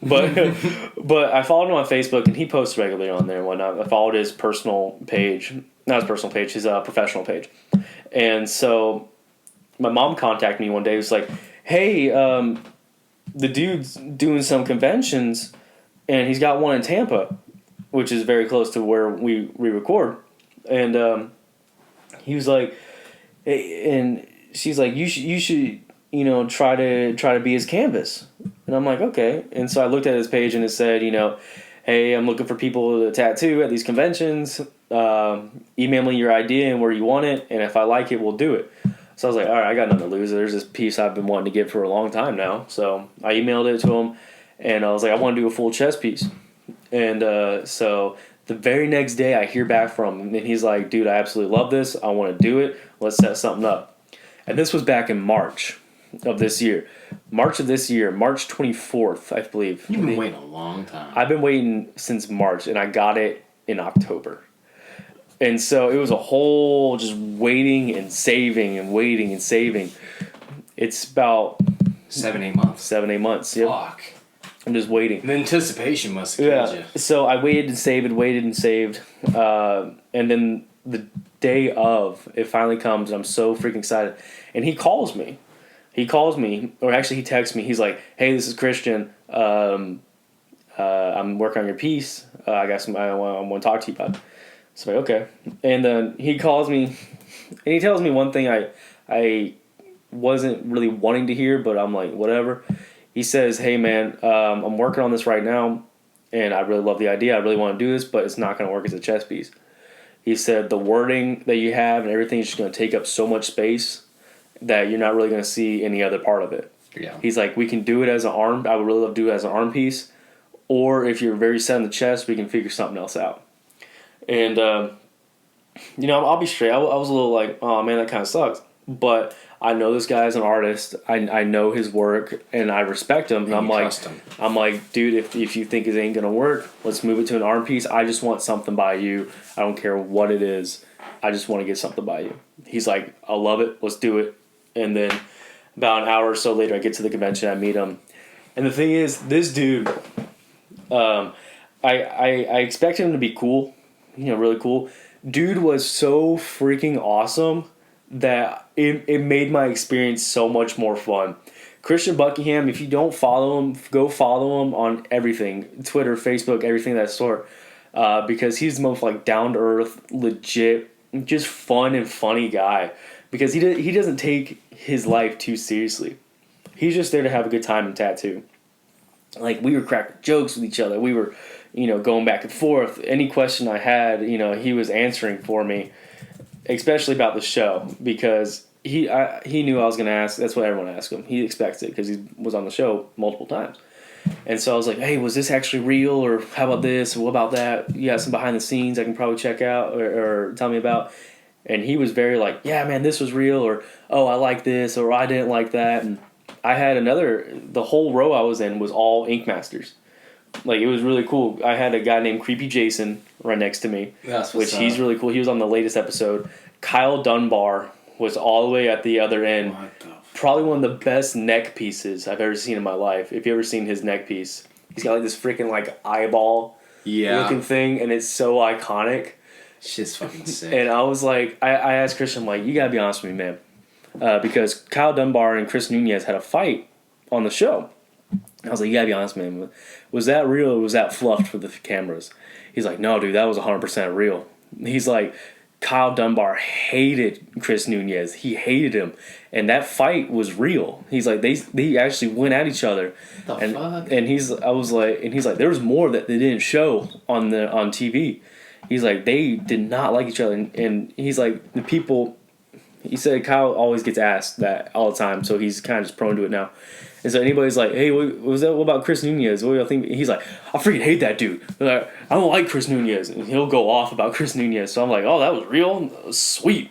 But I followed him on Facebook, and he posts regularly on there and whatnot. I followed his personal page. Not his personal page, his professional page. And so my mom contacted me one day. It was like, hey, the dude's doing some conventions, and he's got one in Tampa, which is very close to where we record. And he was like, hey, and she's like, you should try to be his canvas. And I'm like, okay. And so I looked at his page, and it said, hey, I'm looking for people to tattoo at these conventions. Email me your idea and where you want it, and if I like it, we'll do it. So I was like, all right, I got nothing to lose. There's this piece I've been wanting to get for a long time now. So I emailed it to him, and I was like, I want to do a full chest piece. And so the very next day I hear back from him, and he's like, dude, I absolutely love this. I want to do it. Let's set something up. And this was back in March of this year. March 24th, I believe. You've been waiting a long time. I've been waiting since March, and I got it in October. And so it was a whole just waiting and saving and waiting and saving. It's about 7-8 months. 7-8 months, yep. Fuck. I'm just waiting. The anticipation must have killed you. So I waited and saved. And then the day of, it finally comes, and I'm so freaking excited. And he calls me. Or actually he texts me. He's like, hey, this is Christian. I'm working on your piece. I want to talk to you about it. So I'm like, okay. And then he calls me, and he tells me one thing I wasn't really wanting to hear, but I'm like, whatever. He says, hey, man, I'm working on this right now, and I really love the idea. I really want to do this, but it's not going to work as a chess piece. He said the wording that you have and everything is just going to take up so much space that you're not really going to see any other part of it. Yeah. He's like, we can do it as an arm. I would really love to do it as an arm piece. Or if you're very set on the chest, we can figure something else out. And I'll be straight. I was a little like, oh man, that kind of sucks. But I know this guy is an artist. I know his work, and I respect him. And I'm like, dude, if you think it ain't gonna work, let's move it to an art piece. I just want something by you. I don't care what it is. I just want to get something by you. He's like, I love it. Let's do it. And then about an hour or so later, I get to the convention. I meet him, and the thing is, this dude, I expect him to be cool, really cool. Dude was so freaking awesome that it made my experience so much more fun. Christian Buckingham, if you don't follow him, go follow him on everything. Twitter, Facebook, everything of that sort. Because he's the most like down to earth, legit, just fun and funny guy. Because he doesn't take his life too seriously. He's just there to have a good time and tattoo. Like, we were cracking jokes with each other. We were, going back and forth. Any question I had, he was answering for me, especially about the show, because he knew I was going to ask. That's what everyone asked him. He expects it because he was on the show multiple times. And so I was like, hey, was this actually real? Or how about this? Or what about that? You got some behind the scenes I can probably check out or tell me about. And he was very like, yeah, man, this was real. Or, oh, I like this. Or I didn't like that. And I had the whole row I was in was all Ink Masters. Like, it was really cool. I had a guy named Creepy Jason right next to me, which he's really cool. He was on the latest episode. Kyle Dunbar was all the way at the other end. Probably one of the best neck pieces I've ever seen in my life. If you ever seen his neck piece, he's got like this freaking like eyeball looking thing, and it's so iconic. Shit's fucking sick. And I was like, I asked Christian, like, you gotta be honest with me, man. Because Kyle Dunbar and Chris Nunez had a fight on the show. I was like, you gotta be honest, man. Was that real or was that fluffed for the cameras? He's like, no, dude, that was 100% real. He's like, Kyle Dunbar hated Chris Nunez. He hated him. And that fight was real. He's like, they actually went at each other. And he's like, there was more that they didn't show on TV. He's like, they did not like each other. And he's like, the people, he said Kyle always gets asked that all the time, so he's kind of just prone to it now. And so anybody's like, hey, what about Chris Nunez? What do y'all think? He's like, I freaking hate that dude. Like, I don't like Chris Nunez. And he'll go off about Chris Nunez. So I'm like, oh, that was real? That was sweet.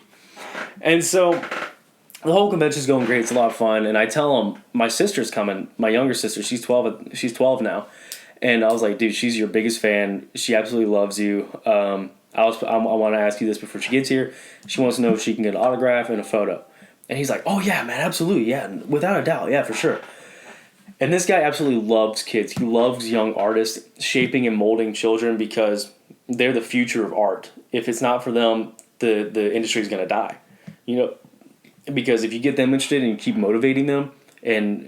And so the whole convention's going great. It's a lot of fun. And I tell him, my sister's coming. My younger sister, she's 12 now. And I was like, dude, she's your biggest fan. She absolutely loves you. I want to ask you this before she gets here. She wants to know if she can get an autograph and a photo. And he's like, oh, yeah, man, absolutely. Yeah, without a doubt. Yeah, for sure. And this guy absolutely loves kids. He loves young artists, shaping and molding children because they're the future of art. If it's not for them, the industry is going to die. Because if you get them interested and you keep motivating them and,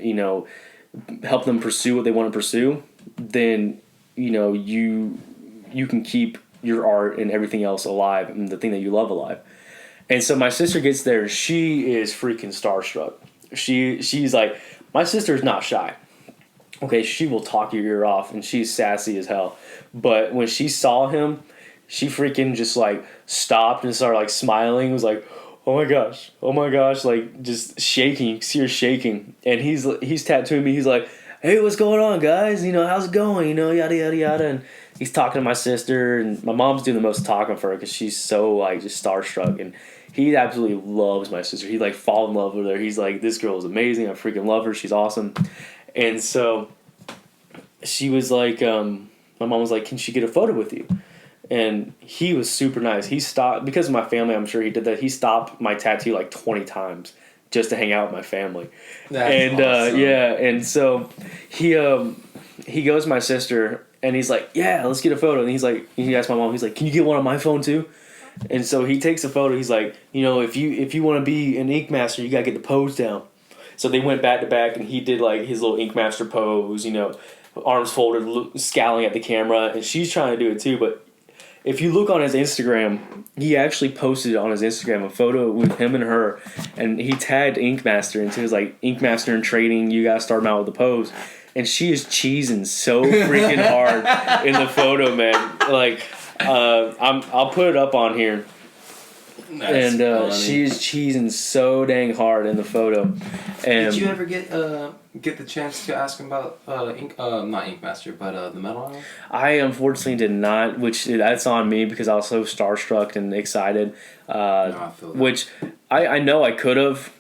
help them pursue what they want to pursue, then, you can keep your art and everything else alive and the thing that you love alive. And so my sister gets there. She is freaking starstruck. She's like, my sister's not shy. Okay, she will talk your ear off, and she's sassy as hell. But when she saw him, she freaking just, like, stopped and started, like, smiling. It was like, oh, my gosh, like, just shaking. You see her shaking. And he's tattooing me. He's like, hey, what's going on, guys? How's it going? Yada, yada, yada. And he's talking to my sister, and my mom's doing the most talking for her because she's so, like, just starstruck. And he absolutely loves my sister. He, like, fall in love with her. He's like, this girl is amazing. I freaking love her. She's awesome. And so she was like, my mom was like, can she get a photo with you? And he was super nice. He stopped, because of my family, I'm sure he did that. He stopped my tattoo like 20 times just to hang out with my family. That's awesome. And so he goes to my sister, and he's like, yeah, let's get a photo. And he asked my mom, he's like, can you get one on my phone too? And so he takes a photo. He's like, if you want to be an Ink Master, you got to get the pose down. So they went back to back, and he did like his little Ink Master pose, arms folded, scowling at the camera, and she's trying to do it too. But if you look on his Instagram, he actually posted on his Instagram a photo with him and her, and he tagged Ink Master, and so he was like, Ink Master in training, you gotta start him out with the pose. And she is cheesing so freaking hard in the photo, man. Like, I'll put it up on here. she is cheesing so dang hard in the photo. And did you ever get the chance to ask him about not Ink Master, but the Metal Island? I unfortunately did not, which that's on me because I was so starstruck and excited. No, I feel that. Which I know I could have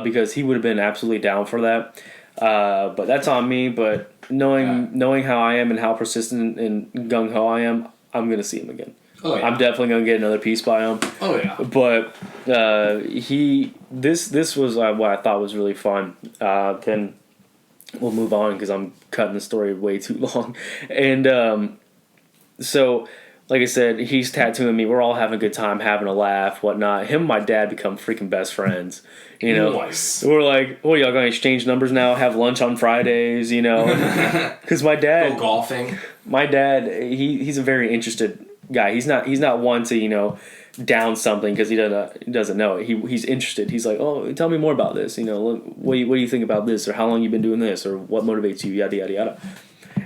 because he would have been absolutely down for that. But that's on me. But knowing how I am and how persistent and gung ho I am, I'm gonna see him again. Oh, yeah. I'm definitely gonna get another piece by him. Oh yeah. But this was what I thought was really fun. Then we'll move on because I'm cutting the story way too long. And so, like I said, he's tattooing me. We're all having a good time, having a laugh, whatnot. Him and my dad become freaking best friends. You know, nice. We're like, well, y'all gonna exchange numbers now? Have lunch on Fridays? You know, because my dad go golfing. My dad, he's a very interested guy. He's not one to down something because he doesn't know it. He's interested. He's like, oh, tell me more about this. What do you think about this, or how long you been doing this, or what motivates you, yada yada yada.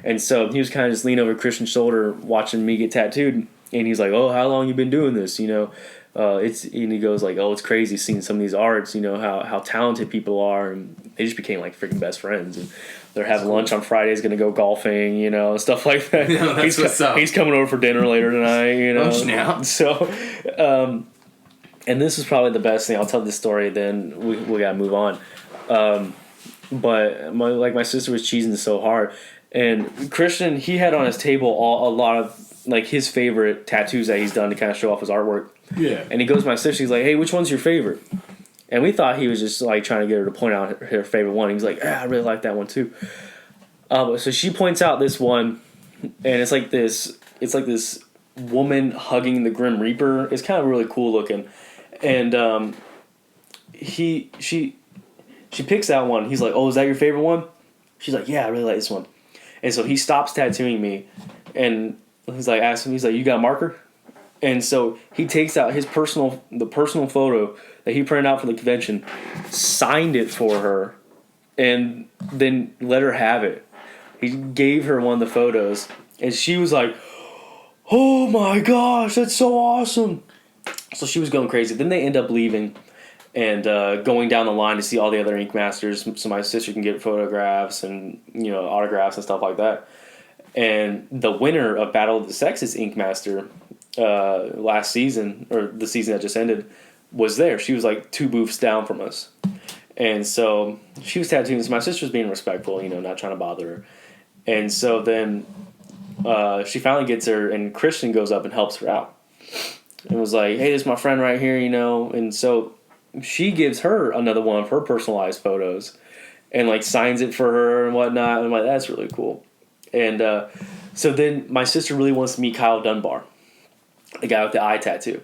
And so he was kind of just leaning over Christian's shoulder watching me get tattooed, and he's like, oh, how long you been doing this? And he goes like, oh, it's crazy seeing some of these arts. How talented people are, and they just became like freaking best friends. And they're having lunch on Fridays, gonna go golfing, stuff like that. Yeah, that's what's up. He's coming over for dinner later tonight, Oh, snap. So, and this is probably the best thing. I'll tell this story, then we gotta move on. But my sister was cheesing so hard, and Christian, he had on his table a lot of like his favorite tattoos that he's done to kind of show off his artwork. Yeah. And he goes to my sister, he's like, hey, which one's your favorite? And we thought he was just like trying to get her to point out her favorite one. He was like, I really like that one too. So she points out this one, and it's like this woman hugging the Grim Reaper. It's kind of really cool looking. And she picks that one. He's like, oh, is that your favorite one? She's like, yeah, I really like this one. And so he stops tattooing me, and he's like, you got a marker? And so he takes out the personal photo that he printed out for the convention, signed it for her, and then let her have it. He gave her one of the photos, and she was like, oh my gosh, that's so awesome. So she was going crazy. Then they end up leaving and going down the line to see all the other Ink Masters so my sister can get photographs and autographs and stuff like that. And the winner of Battle of the Sexes Ink Master last season, or the season that just ended, was there. She was like 2 booths down from us. And so she was tattooing. So my sister was being respectful, not trying to bother her. And so then she finally gets her, and Christian goes up and helps her out. And was like, hey, this is my friend right here, And so she gives her another one of her personalized photos and like signs it for her and whatnot. And I'm like, that's really cool. And so then my sister really wants to meet Kyle Dunbar, the guy with the eye tattoo.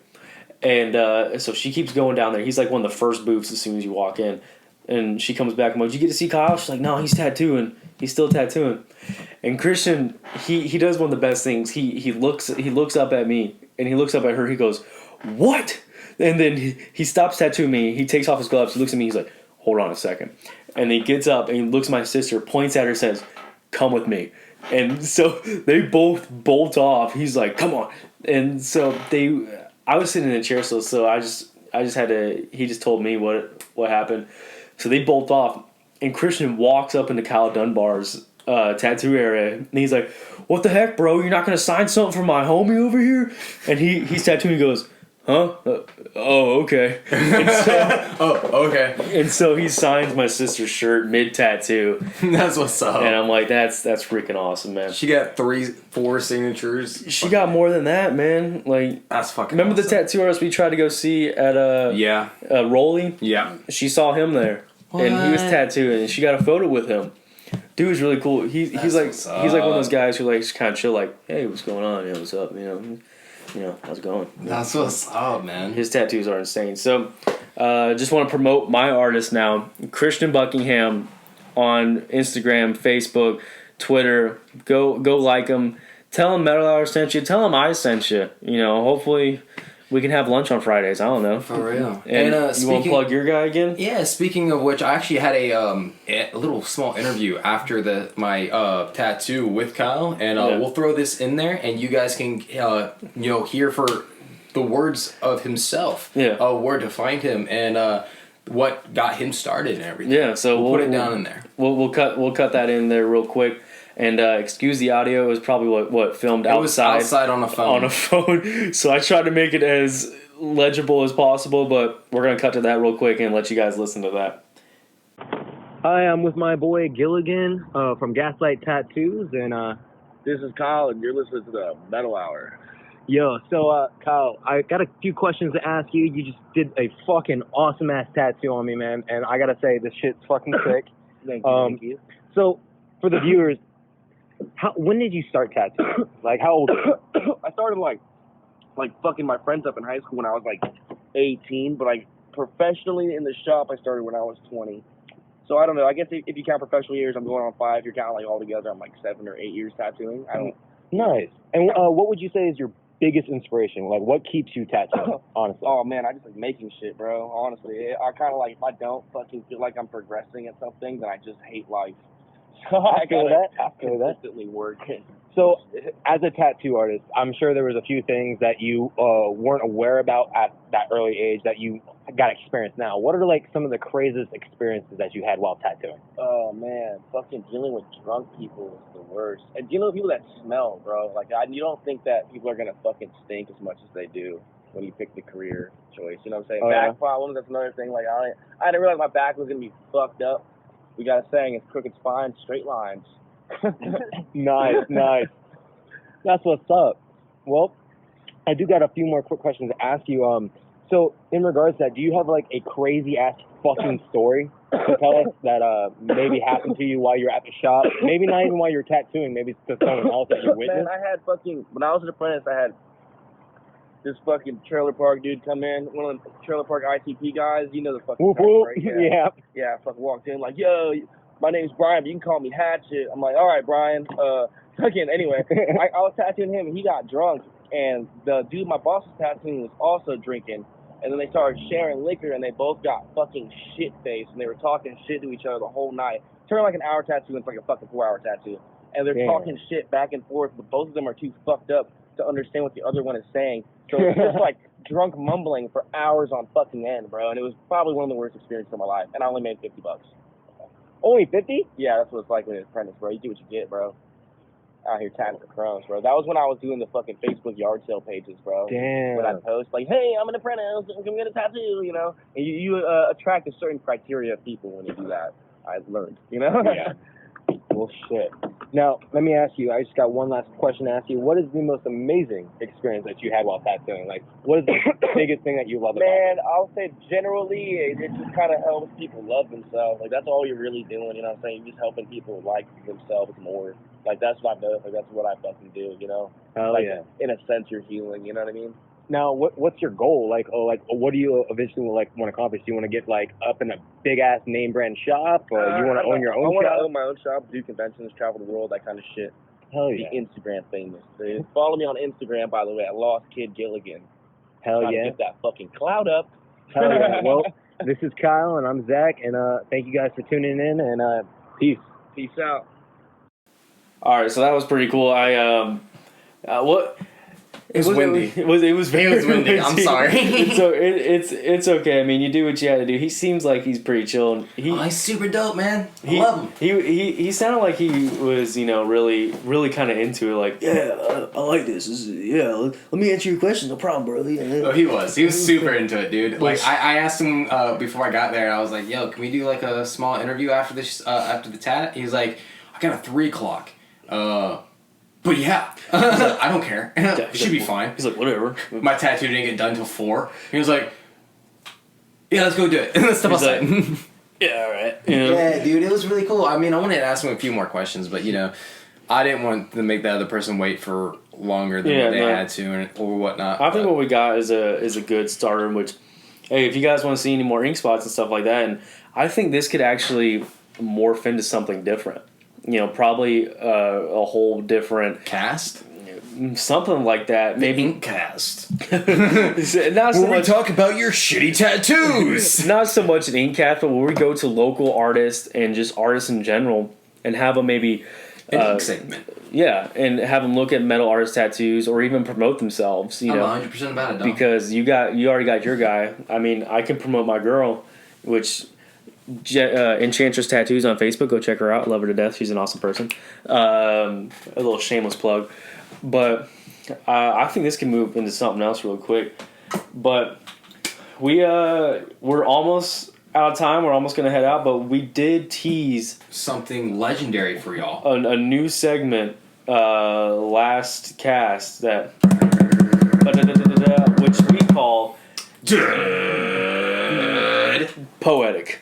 And so she keeps going down there. He's like one of the first booths as soon as you walk in. And she comes back and I'm like, did you get to see Kyle? She's like, no, he's tattooing. He's still tattooing. And Christian, he does one of the best things. He looks up at me and he looks up at her. He goes, what? And then he stops tattooing me. He takes off his gloves. He looks at me. He's like, hold on a second. And he gets up and he looks at my sister, points at her, says, come with me. And so they both bolt off. He's like, come on. And so I was sitting in a chair, so I just had to. He just told me what happened. So they bolt off, and Christian walks up into Kyle Dunbar's tattoo area, and he's like, "What the heck, bro? You're not gonna sign something for my homie over here?" And he's tattooing. He goes, "Huh? Oh, okay." And so, oh, okay. And so he signs my sister's shirt mid tattoo. That's what's up. And I'm like, that's freaking awesome, man. She got 4 signatures. She got more than that, man. Like, that's fucking. Remember awesome. the tattoo artist we tried to go see at Rolly? Yeah. She saw him there, and he was tattooing, and she got a photo with him. Dude was really cool. He's like one of those guys who like kind of chill, like, hey, what's going on? What's up? How's it going? That's what's up, man. His tattoos are insane. So, just want to promote my artist now, Christian Buckingham, on Instagram, Facebook, Twitter. Go like him. Tell him Metal Hour sent you. Tell him I sent you. Hopefully we can have lunch on Fridays. I don't know. For real. And you want to plug your guy again? Yeah. Speaking of which, I actually had a little small interview after my tattoo with Kyle, and we'll throw this in there, and you guys can hear for the words of himself. Yeah. Where to find him and what got him started and everything. Yeah, so we'll put it down in there. We'll cut that in there real quick. And excuse the audio, it was probably what filmed outside. It was outside on a phone. On a phone. So I tried to make it as legible as possible, but we're going to cut to that real quick and let you guys listen to that. Hi, I'm with my boy Gilligan from Gaslight Tattoos, and this is Kyle, and you're listening to the Metal Hour. Yo, so Kyle, I got a few questions to ask you. You just did a fucking awesome-ass tattoo on me, man, and I gotta say, this shit's fucking sick. Thank you. So, for the viewers, when did you start tattooing? Like, how old were you? I started, like fucking my friends up in high school when I was, 18, but, professionally in the shop, I started when I was 20. So, I don't know. I guess if you count professional years, I'm going on 5. If you're counting, all together, I'm, 7 or 8 years tattooing. I don't... Nice. And what would you say is your biggest inspiration? Like, what keeps you tattooing, honestly? Oh, man, I just like making shit, bro, honestly. I kind of, if I don't fucking feel like I'm progressing at something, then I just hate life. So I feel that. Consistently work. So, as a tattoo artist, I'm sure there was a few things that you weren't aware about at that early age that you got experience now. What are some of the craziest experiences that you had while tattooing? Oh man, fucking dealing with drunk people is the worst, and dealing with people that smell, bro. You don't think that people are gonna fucking stink as much as they do when you pick the carear choice. You know what I'm saying? Oh, back problems. That's another thing. I didn't realize my back was gonna be fucked up. We got a saying: "It's crooked spine, straight lines." Nice. That's what's up. Well, I do got a few more quick questions to ask you. So in regards to that, do you have a crazy ass fucking story to tell us that maybe happened to you while you're at the shop? Maybe not even while you're tattooing. Maybe it's to someone else that you witnessed. Man, I had when I was an apprentice, I had this fucking trailer park dude come in, one of the trailer park ITP guys. You know the fucking guy, right? Yeah. Fucking walked in yo, my name's Brian, but you can call me Hatchet. I'm like, all right, Brian. Anyway, I was tattooing him, and he got drunk, and the dude my boss was tattooing was also drinking, and then they started sharing liquor, and they both got fucking shit-faced, and they were talking shit to each other the whole night. Turned an hour tattoo into a fucking 4-hour tattoo, and they're talking shit back and forth, but both of them are too fucked up to understand what the other one is saying, so it's just drunk mumbling for hours on fucking end, bro, and it was probably one of the worst experiences of my life, and I only made $50. Only 50? Yeah, that's what it's like when you're an apprentice, bro. You do what you get, bro. Out here tatting for crumbs, bro. That was when I was doing the fucking Facebook yard sale pages, bro. Damn. When I post, hey, I'm an apprentice, I'm gonna get a tattoo, And you attract a certain criteria of people when you do that. I learned, Yeah. Well, shit. Now, let me ask you, I just got one last question to ask you. What is the most amazing experience that you had while tattooing? What is the biggest thing that you love about it? Man, I'll say generally, it just kind of helps people love themselves. That's all you're really doing, you know what I'm saying? You're just helping people like themselves more. That's what I do. That's what I fucking do, Hell yeah. In a sense, you're healing, you know what I mean? Now, what's your goal? What do you eventually want to accomplish? Do you want to get up in a big ass name brand shop, or you want to own your own shop? I want to own my own shop, do conventions, travel the world, that kind of shit. Hell yeah. Be Instagram famous. Follow me on Instagram, by the way, at Lost Kid Gilligan. Hell Trying yeah. to get that fucking cloud up. Hell yeah. Well, this is Kyle and I'm Zach, and thank you guys for tuning in, and peace. Peace out. All right, so that was pretty cool. It was windy. It was very windy. I'm sorry. It's okay. I mean, you do what you had to do. He seems like he's pretty chill. He's super dope, man. I love him. He sounded like he was, really, really kind of into it. I like this. Let me answer your question. No problem, bro. Yeah. Oh, he was super into it, dude. I asked him before I got there. I was like, "Yo, can we do a small interview after this after the tat?" He's like, "I got a 3 o'clock." But yeah, I don't care. It should be fine. He's like, whatever. My tattoo didn't get done until 4. He was like, yeah, let's go do it. Let's step outside. Yeah, all right. Yeah, dude, it was really cool. I mean, I wanted to ask him a few more questions, but, I didn't want to make the other person wait for longer than they had to or whatnot. I think what we got is a good starter, which, hey, if you guys want to see any more ink spots and stuff like that, and I think this could actually morph into something different. Probably a whole different cast, something like that. Maybe ink cast. Not so much. We talk about your shitty tattoos. Not so much an ink cast, but where we go to local artists and just artists in general, and have them maybe An segment. Yeah, and have them look at metal artist tattoos or even promote themselves. You know, 100% about it, dog. because you already got your guy. I mean, I can promote my girl, which Enchantress Tattoos on Facebook. Go check her out. I love her to death. She's an awesome person. A little shameless plug, but I think this can move into something else real quick. But we're almost out of time. We're almost gonna head out, but we did tease something legendary for y'all. A new segment last cast that which we call Dead Poetic.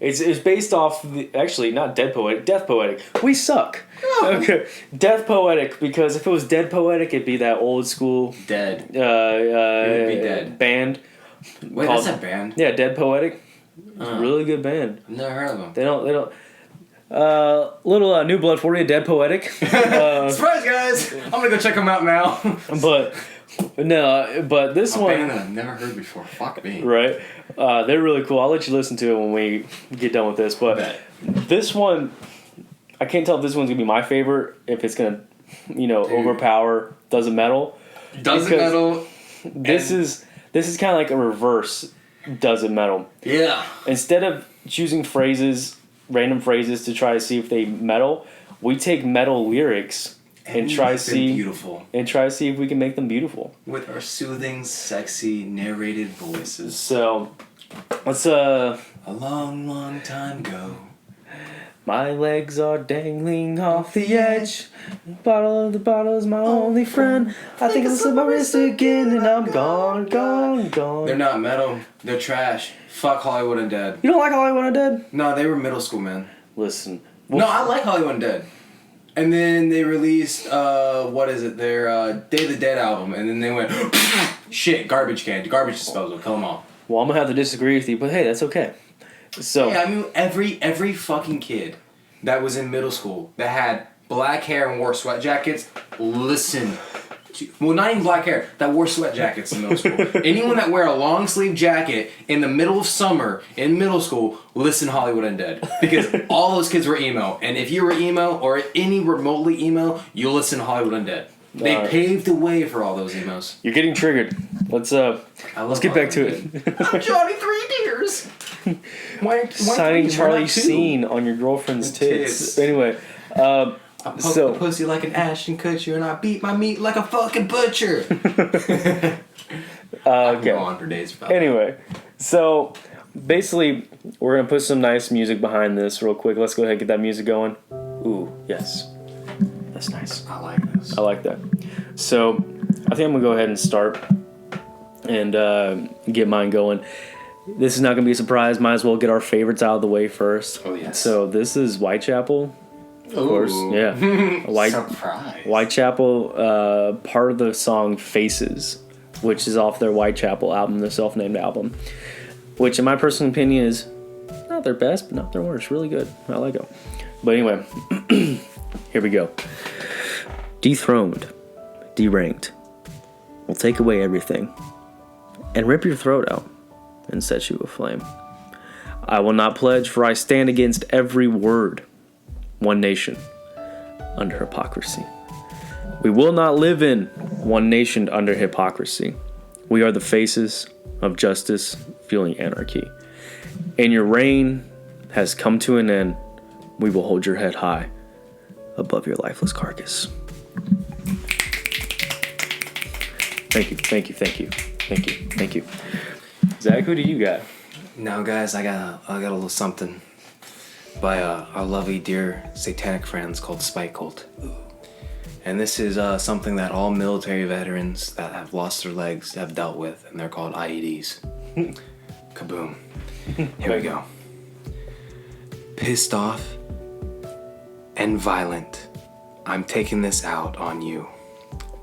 It's based off actually not Dead Poetic, Death Poetic. We suck. Oh. Okay, Death Poetic, because if it was Dead Poetic, it'd be that old school it would be dead band. Wait, that's a band? Yeah, Dead Poetic. It's a really good band. Never heard of them. They don't. Little new blood for you, Dead Poetic. Surprise, guys! I'm gonna go check them out now. but this one, band that I've never heard before. Fuck me. Right? They're really cool. I'll let you listen to it when we get done with this. But this one, I can't tell if this one's gonna be my favorite. If it's gonna, overpower Does It Metal. Does It Metal. This is kind of like a reverse Does It Metal. Yeah. Instead of choosing random phrases to try to see if they metal, we take metal lyrics and try to see beautiful. And try to see if we can make them beautiful with our soothing, sexy, narrated voices. So, let's A long, long time ago. My legs are dangling off the edge. The bottle is my only friend. I think I'll slip my wrist again and I'm gone. They're not metal. They're trash. Fuck Hollywood Undead. You don't like Hollywood Undead? No, they were middle school, man. Listen. No, I like Hollywood Undead. And then they released, their Day of the Dead album. And then they went, shit, garbage can. Garbage disposal. Kill them all. Well, I'm going to have to disagree with you, but hey, that's okay. So yeah, I mean, every fucking kid that was in middle school that had black hair and wore sweat jackets, well, not even black hair, that wore sweat jackets in middle school. Anyone that wear a long sleeve jacket in the middle of summer in middle school, listen to Hollywood Undead. Because all those kids were emo. And if you were emo or any remotely emo, you listen to Hollywood Undead. They paved the way for all those emos. You're getting triggered. Let's get back to it. I'm Johnny Three Deers. Signing Charlie Sheen on your girlfriend's tits. Anyway, I poke the pussy like an Ashton Kutcher, and I beat my meat like a fucking butcher. I can go on for days about anyway, so basically, we're gonna put some nice music behind this real quick. Let's go ahead and get that music going. Ooh, yes. That's nice. I like this. I like that. So, I think I'm going to go ahead and start and get mine going. This is not going to be a surprise. Might as well get our favorites out of the way first. Oh, yes. So, this is Whitechapel. Of course. Yeah. Surprise. Whitechapel, part of the song Faces, which is off their Whitechapel album, the self-named album. Which, in my personal opinion, is not their best, but not their worst. Really good. I like it. But anyway... Here we go. Dethroned, deranked, will take away everything and rip your throat out and set you aflame. I will not pledge, for I stand against every word. One nation under hypocrisy. We will not live in one nation under hypocrisy. We are the faces of justice fueling anarchy. And your reign has come to an end. We will hold your head high above your lifeless carcass. Thank you. Zach, who do you got? Now, guys, I got a little something by our lovely, dear satanic friends called Spike Cult. And this is something that all military veterans that have lost their legs have dealt with, and they're called IEDs. Kaboom. Here we go. Pissed off and violent, I'm taking this out on you.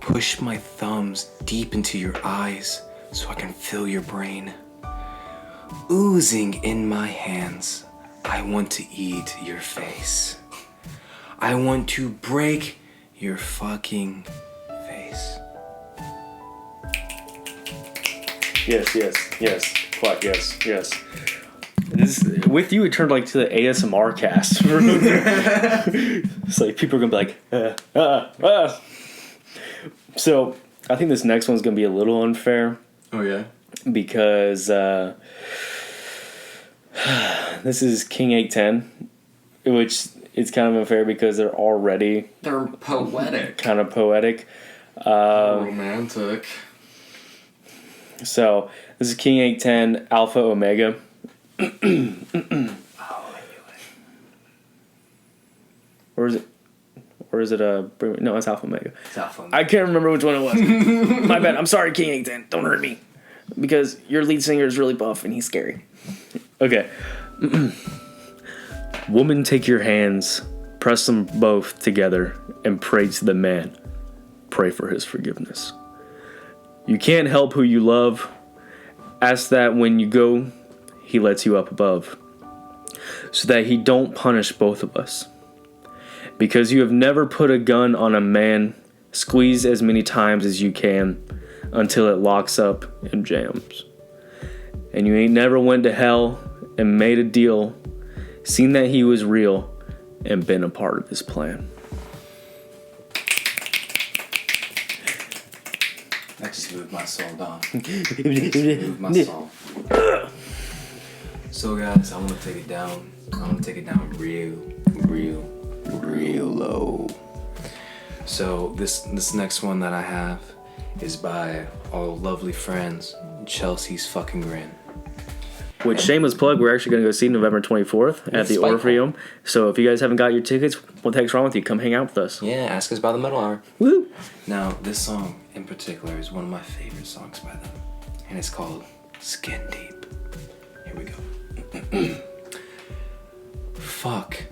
Push my thumbs deep into your eyes so I can feel your brain. Oozing in my hands, I want to eat your face. I want to break your fucking face. Yes. Quite yes. This with you, it turned like to the ASMR cast. It's like people are gonna be like, So I think this next one's gonna be a little unfair. Oh yeah. Because this is King 810, which is kind of unfair because they're poetic. Kind of poetic. Romantic. So this is King 810 Alpha Omega. Or is it? Or is it no, it's Alpha Omega. It's Alpha Omega. I can't remember which one it was. My bad. I'm sorry, King 810. Don't hurt me. Because your lead singer is really buff and he's scary. Okay. Woman, take your hands, press them both together, and pray to the man. Pray for his forgiveness. You can't help who you love. Ask that when you go, he lets you up above, so that he don't punish both of us. Because you have never put a gun on a man, squeeze as many times as you can until it locks up and jams. And you ain't never went to hell and made a deal, seen that he was real, and been a part of his plan. That just moved my soul, Dom. Moved my soul. So guys, I want to take it down. I want to take it down real low. So this next one that I have is by our lovely friends, Chelsea's fucking Grin. Which shameless plug, we're actually going to go see November 24th at the Orpheum. So if you guys haven't got your tickets, what the heck's wrong with you? Come hang out with us. Yeah, ask us about the Metal Hour. Woo! Now, this song in particular is one of my favorite songs by them. And it's called Skin Deep. Here we go. Fuck.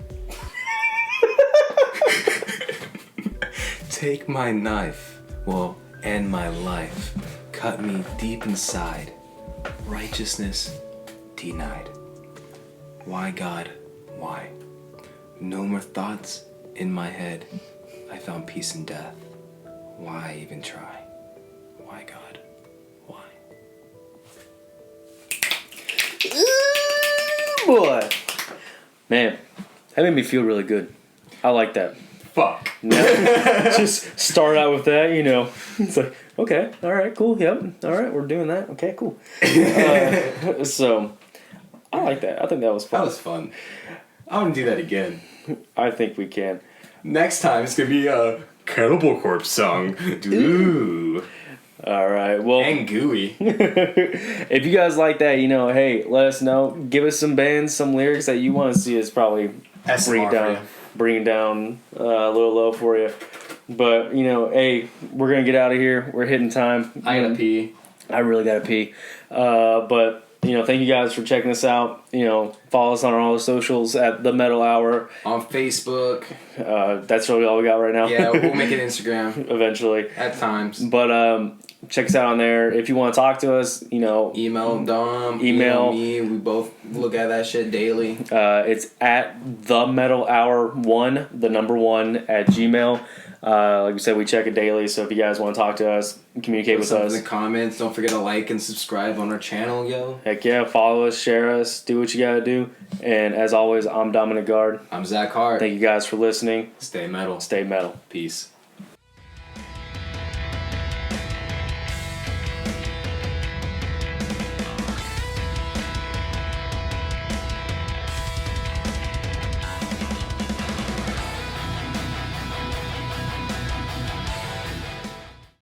Take my knife, well, and my life. Cut me deep inside. Righteousness denied. Why, God? Why? No more thoughts in my head. I found peace in death. Why even try? Why, God? Why? Ooh, boy. Man, that made me feel really good. I like that. Fuck. Just start out with that, you know. It's like, okay, all right, cool, yep. All right, we're doing that. Okay, cool. So, I like that. I think that was fun. That was fun. I want to do that again. I think we can. Next time, it's going to be a Cannibal Corpse song. Ooh. All right, well. And gooey. If you guys like that, you know, hey, let us know. Give us some bands, some lyrics that you want to see us probably bring it down a little low for you. But, you know, hey, we're going to get out of here. We're hitting time. I gotta pee. I really gotta pee. But, you know, thank you guys for checking us out. You know, follow us on all the socials at The Metal Hour. On Facebook. That's really all we got right now. Yeah, we'll make it Instagram. Eventually. At times. But, check us out on there. If you want to talk to us, you know. Email Dom. Email me. We both look at that shit daily. It's at themetalhour1, the number 1 at Gmail. Like we said, we check it daily, so if you guys want to talk to us, communicate with us. In the comments. Don't forget to like and subscribe on our channel, yo. Heck yeah, follow us, share us, do what you gotta do. And as always, I'm Dominic Guard. I'm Zach Hart. Thank you guys for listening. Stay metal. Stay metal. Peace.